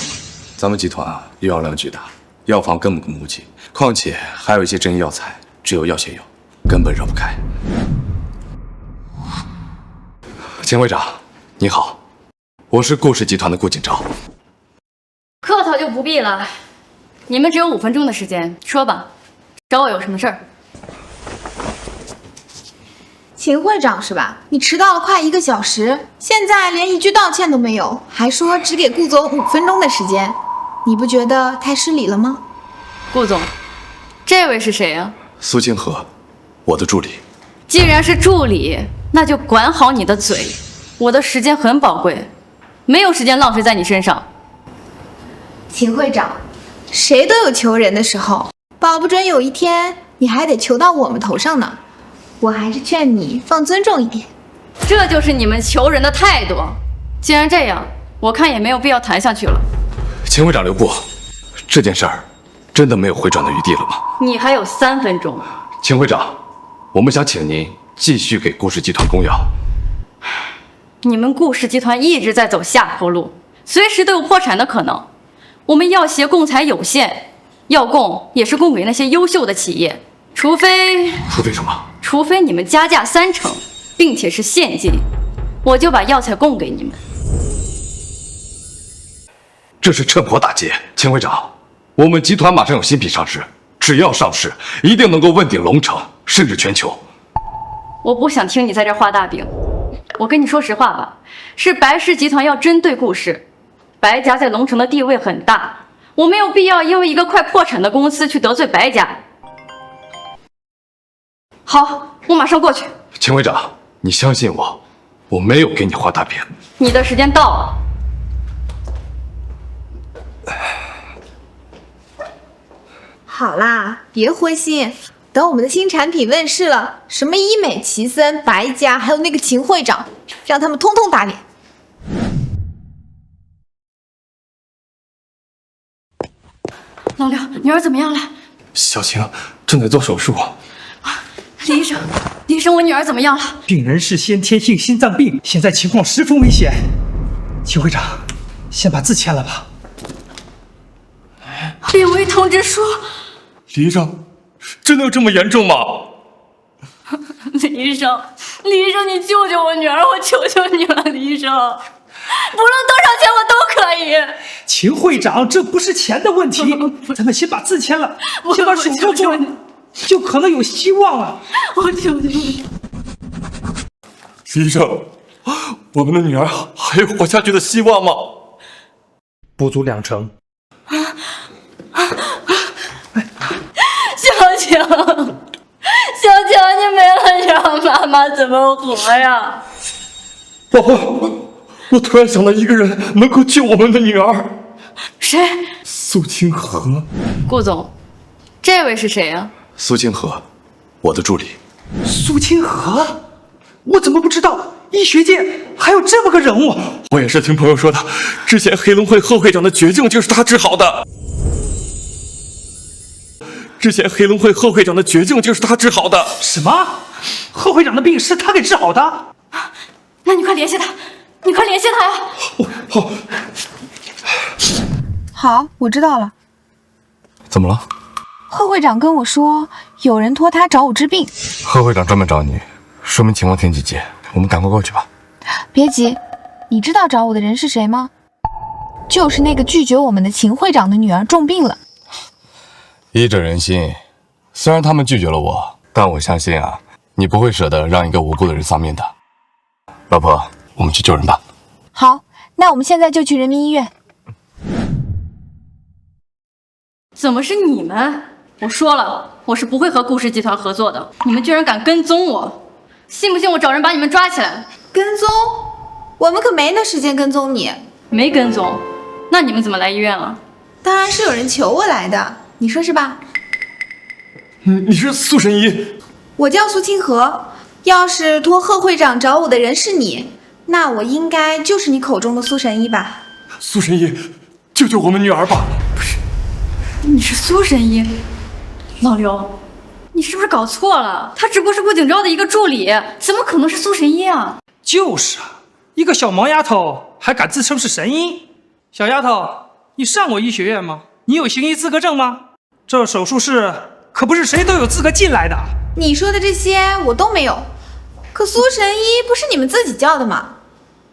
咱们集团啊，药量巨大，药房根本跟不起，况且还有一些珍药材，只有药协有，根本绕不开。钱会长，你好，我是顾氏集团的顾锦昭。客套就不必了，你们只有5分钟的时间，说吧，找我有什么事儿？秦会长是吧？你迟到了快1个小时，现在连一句道歉都没有，还说只给顾总5分钟的时间，你不觉得太失礼了吗？顾总，这位是谁呀？苏清河，我的助理。既然是助理，那就管好你的嘴。我的时间很宝贵，没有时间浪费在你身上。秦会长，谁都有求人的时候，保不准有一天你还得求到我们头上呢。我还是劝你放尊重一点。这就是你们求人的态度。既然这样，我看也没有必要谈下去了。秦会长留步，这件事儿真的没有回转的余地了吗？你还有3分钟。秦会长，我们想请您继续给顾氏集团供药。你们顾氏集团一直在走下坡路，随时都有破产的可能。我们药协供才有限，药供也是供给那些优秀的企业，除非什么？除非你们加价30%，并且是现金，我就把药材供给你们。这是趁火打劫，秦会长，我们集团马上有新品上市，只要上市，一定能够问鼎龙城，甚至全球。我不想听你在这画大饼，我跟你说实话吧，是白氏集团要针对顾氏。白家在龙城的地位很大，我没有必要因为一个快破产的公司去得罪白家。好，我马上过去。秦会长，你相信我，我没有给你画大饼。你的时间到了。好啦，别灰心，等我们的新产品问世了，什么医美奇森、白家，还有那个秦会长，让他们通通打脸。老刘，女儿怎么样了？小晴正在做手术。李医生，我女儿怎么样了？病人是先天性心脏病，现在情况十分危险。秦会长，先把字签了吧。病危通知书。李医生，真的有这么严重吗？李医生，你救救我女儿，我求求你了，李医生，不论多少钱我都可以。秦会长，这不是钱的问题，咱们先把字签了，先把手术做，就可能有希望了。我求求你，李医生，我们的女儿还有活下去的希望吗？不足2成。小晴，你没了让妈妈怎么活呀？老婆，我突然想到一个人能够救我们的女儿。谁？苏清河。顾总，这位是谁呀？苏清河，我的助理。苏清河，我怎么不知道？医学界还有这么个人物。我也是听朋友说的，之前黑龙会贺会长的绝症就是他治好的。什么？贺会长的病是他给治好的？那你快联系他，呀！好。好，我知道了。怎么了？贺会长跟我说，有人托他找我治病。贺会长专门找你，说明情况挺紧急，我们赶快过去吧。别急，你知道找我的人是谁吗？就是那个拒绝我们的秦会长的女儿重病了。医者仁心，虽然他们拒绝了我，但我相信啊，你不会舍得让一个无辜的人丧命的。老婆，我们去救人吧。好，那我们现在就去人民医院。怎么是你们？我说了，我是不会和顾氏集团合作的。你们居然敢跟踪我，信不信我找人把你们抓起来？跟踪？我们可没那时间跟踪你。没跟踪，那你们怎么来医院了？当然是有人求我来的，你说是吧？你是苏神医？我叫苏清河。要是托贺会长找我的人是你，那我应该就是你口中的苏神医吧？苏神医，救救我们女儿吧！不是，你是苏神医？老刘，你是不是搞错了？他只不过是顾景昭的一个助理，怎么可能是苏神医啊？就是啊，一个小毛丫头还敢自称是神医？小丫头，你上过医学院吗？你有行医资格证吗？这手术室可不是谁都有资格进来的。你说的这些我都没有，可苏神医不是你们自己叫的吗？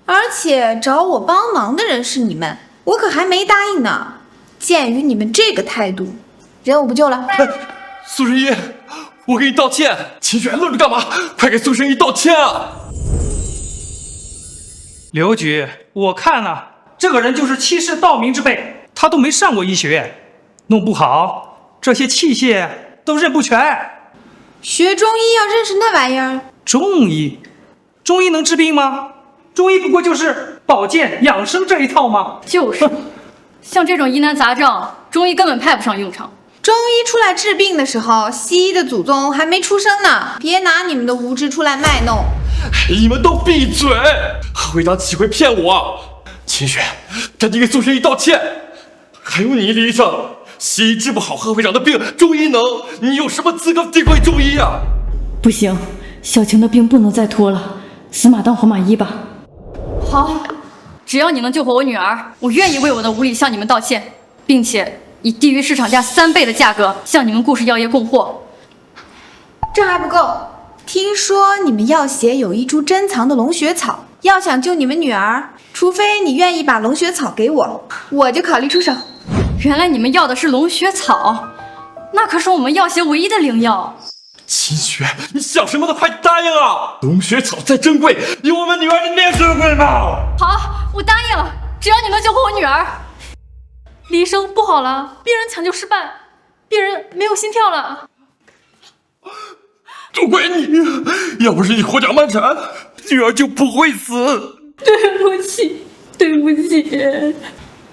而且找我帮忙的人是你们，我可还没答应呢。鉴于你们这个态度，人我不救了。苏神医，我给你道歉。秦玄愣着干嘛？快给苏神医道歉啊！刘局，我看啊，这个人就是欺世盗名之辈，他都没上过医学院，弄不好这些器械都认不全。学中医要认识那玩意儿？中医能治病吗？中医不过就是保健养生这一套吗？就是，像这种疑难杂症，中医根本派不上用场。中医出来治病的时候，西医的祖宗还没出生呢。别拿你们的无知出来卖弄。你们都闭嘴！贺会长岂会骗我？秦雪，赶紧给苏学义道歉。还有你，李医生，西医治不好贺会长的病，中医能，你有什么资格诋毁中医啊？不行，小晴的病不能再拖了，死马当活马医吧。好，只要你能救活我女儿，我愿意为我的无礼向你们道歉，并且以低于市场价3倍的价格向你们顾氏药业供货。这还不够，听说你们药协有一株珍藏的龙血草，要想救你们女儿，除非你愿意把龙血草给我，我就考虑出手。原来你们要的是龙血草，那可是我们药协唯一的灵药。秦雪，你想什么都快答应啊！龙血草再珍贵，有我们女儿的命珍贵吗？好，我答应，只要你能救活我女儿。李医生，不好了，病人抢救失败，病人没有心跳了。都怪你，要不是你胡搅蛮缠，女儿就不会死。对不起，对不起。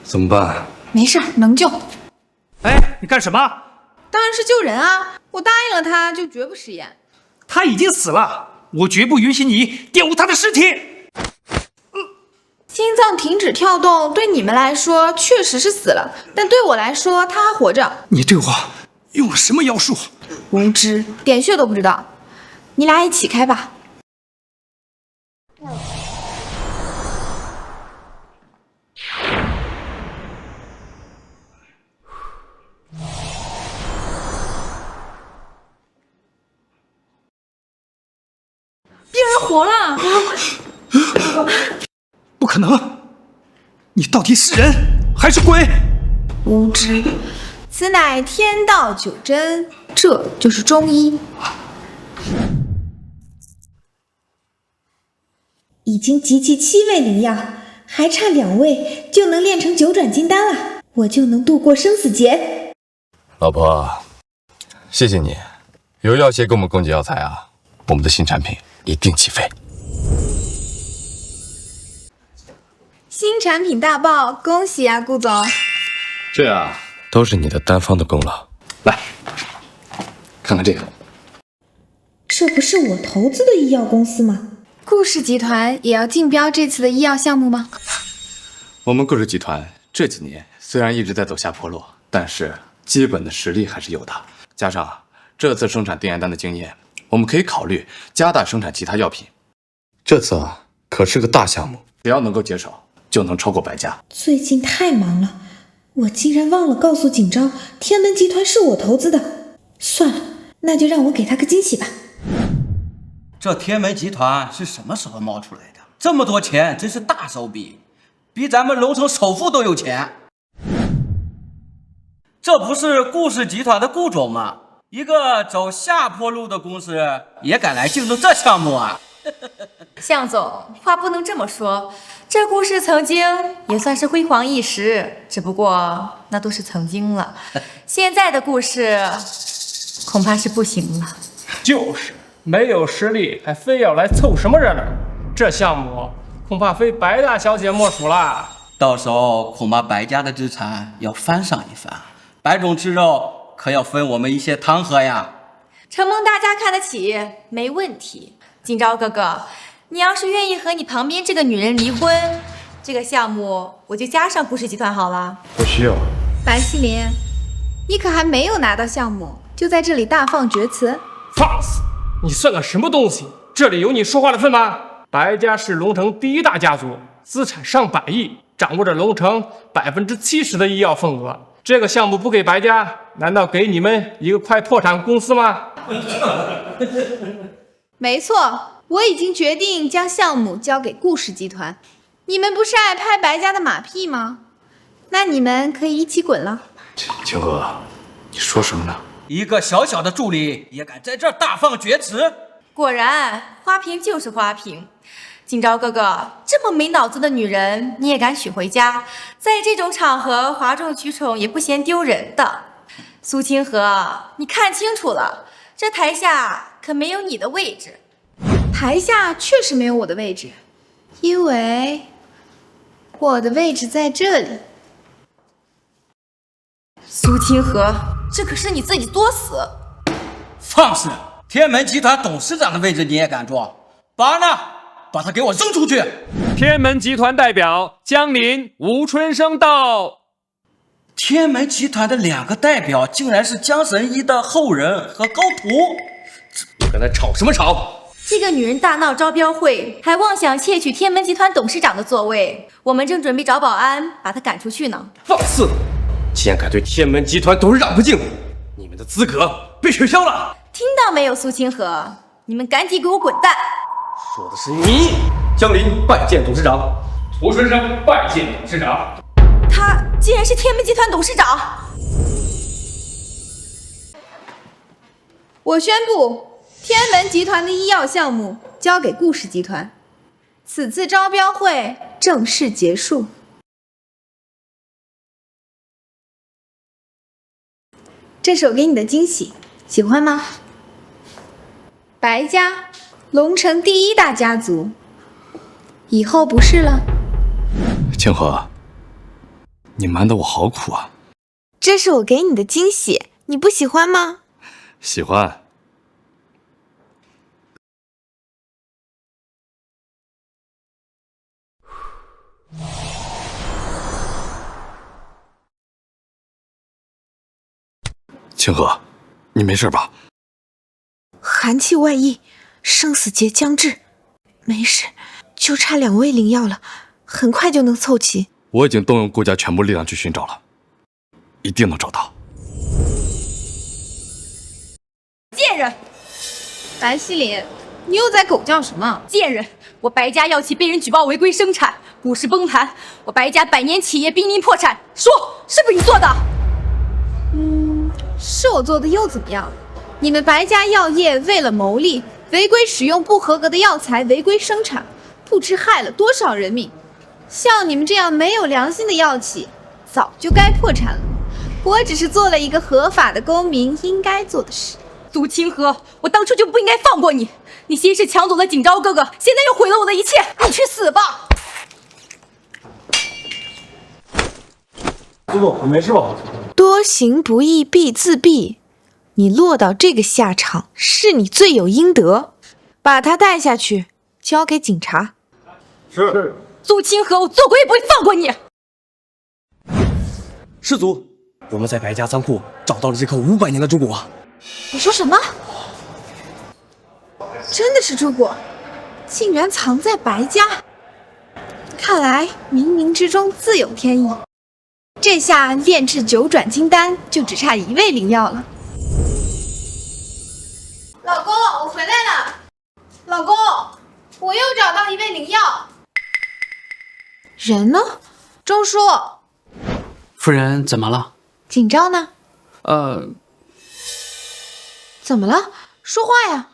怎么办？没事，能救。哎，你干什么？当然是救人啊！我答应了他，就绝不食言。他已经死了，我绝不允许你玷污他的尸体。心脏停止跳动，对你们来说确实是死了，但对我来说他还活着。你对我用了什么妖术？无知，点穴都不知道。你俩一起开吧。病人活了！不可能！你到底是人还是鬼？无知，此乃天道九针，这就是中医。已经集齐7味灵药，还差2味就能炼成9转金丹了，我就能度过生死劫。老婆，谢谢你，有药协给我们供给药材啊，我们的新产品一定起飞。新产品大爆，恭喜啊，顾总！这啊，都是你的单方的功劳。来，看看这个，这不是我投资的医药公司吗？顾氏集团也要竞标这次的医药项目吗？我们顾氏集团这几年虽然一直在走下坡路，但是基本的实力还是有的。加上这次生产定元丹的经验，我们可以考虑加大生产其他药品。这次啊，可是个大项目，只要能够接手，就能超过白家。最近太忙了，我竟然忘了告诉景昭，天门集团是我投资的。算了，那就让我给他个惊喜吧。这天门集团是什么时候冒出来的？这么多钱，真是大手笔，比咱们龙城首富都有钱。这不是顾氏集团的顾总吗？一个走下坡路的公司也敢来竞争这项目啊！向总，话不能这么说，这顾氏曾经也算是辉煌一时，只不过那都是曾经了。现在的顾氏恐怕是不行了。就是。没有实力，还非要来凑什么热闹？这项目恐怕非白大小姐莫属啦。到时候恐怕白家的资产要翻上一番，白总吃肉可要分我们一些汤喝呀。承蒙大家看得起，没问题。景昭哥哥，你要是愿意和你旁边这个女人离婚，这个项目我就加上顾氏集团好了。不需要。白希林，你可还没有拿到项目，就在这里大放厥词？放肆！你算个什么东西？这里有你说话的份吗？白家是龙城第1大家族，资产上百亿，掌握着龙城70%的医药份额。这个项目不给白家，难道给你们一个快破产公司吗？没错，我已经决定将项目交给顾氏集团。你们不是爱拍白家的马屁吗？那你们可以一起滚了。清河，你说什么呢？一个小小的助理也敢在这儿大放厥词？果然，花瓶就是花瓶。景昭哥哥，这么没脑子的女人，你也敢娶回家？在这种场合哗众取宠也不嫌丢人的。苏清河，你看清楚了，这这台下可没有你的位置。台下确实没有我的位置，因为我的位置在这里。苏清河，这可是你自己作死！放肆！天门集团董事长的位置你也敢坐？保安呢？把他给我扔出去！天门集团代表江林、吴春生到。天门集团的2个代表竟然是江神医的后人和高普，你跟他吵什么吵？这个女人大闹招标会，还妄想窃取天门集团董事长的座位，我们正准备找保安把她赶出去呢。放肆！既然敢对天门集团董事长不敬，你们的资格被取消了。听到没有，苏清河，你们赶紧给我滚蛋！说的是你。江林拜见董事长。吴春生拜见董事长。他竟然是天门集团董事长！我宣布，天门集团的医药项目交给顾氏集团，此次招标会正式结束。这是我给你的惊喜，喜欢吗？白家，龙城第1大家族，以后不是了。清河，你瞒得我好苦啊！这是我给你的惊喜，你不喜欢吗？喜欢。清河，你没事吧？寒气外溢，生死劫将至，没事，就差2味灵药了，很快就能凑齐。我已经动用顾家全部力量去寻找了，一定能找到。贱人！白希林，你又在狗叫什么？贱人！我白家药企被人举报违规生产，股市崩盘，我白家100年企业濒临破产，说是不是你做的？是我做的又怎么样？你们白家药业为了牟利，违规使用不合格的药材，违规生产，不知害了多少人命。像你们这样没有良心的药企，早就该破产了。我只是做了一个合法的公民应该做的事。苏清河，我当初就不应该放过你。你先是抢走了景昭哥哥，现在又毁了我的一切，你去死吧！苏总，你没事吧？多行不义必自毙，你落到这个下场是你罪有应得。把他带下去，交给警察。是。苏清河，我做鬼也不会放过你。师祖，我们在白家仓库找到了这颗500年的朱果。你说什么？真的是朱果，竟然藏在白家。看来冥冥之中自有天意。这下炼制9转金丹就只差1味灵药了。老公，我回来了。老公，我又找到1味灵药。人呢？钟叔。夫人怎么了？景昭呢？怎么了？说话呀！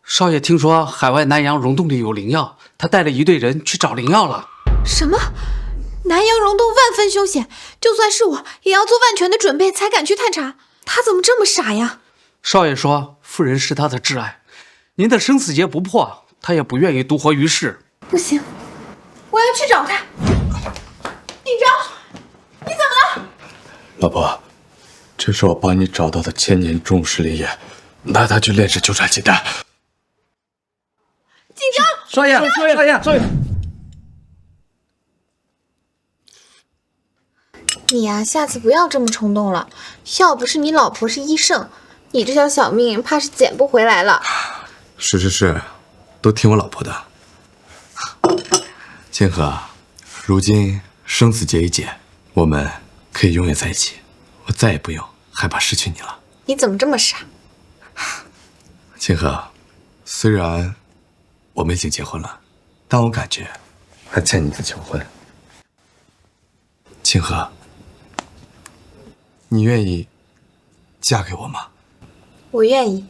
少爷听说海外南洋溶洞里有灵药，他带了一队人去找灵药了。什么？南洋溶洞万分凶险，就算是我也要做万全的准备才敢去探查。他怎么这么傻呀？少爷说夫人是他的挚爱，您的生死劫不破，他也不愿意独活于世。不行，我要去找他。景昭，你怎么了？老婆，这是我帮你找到的千年种石灵液，拿它去炼制9转金丹。景昭，少爷，少爷。你呀，下次不要这么冲动了。要不是你老婆是医圣，你这条小命怕是捡不回来了。是，都听我老婆的。清河，如今生死劫已解，我们可以永远在一起，我再也不用害怕失去你了。你怎么这么傻？清河，虽然我们已经结婚了，但我感觉还欠你一次求婚。清河，你愿意嫁给我吗？我愿意。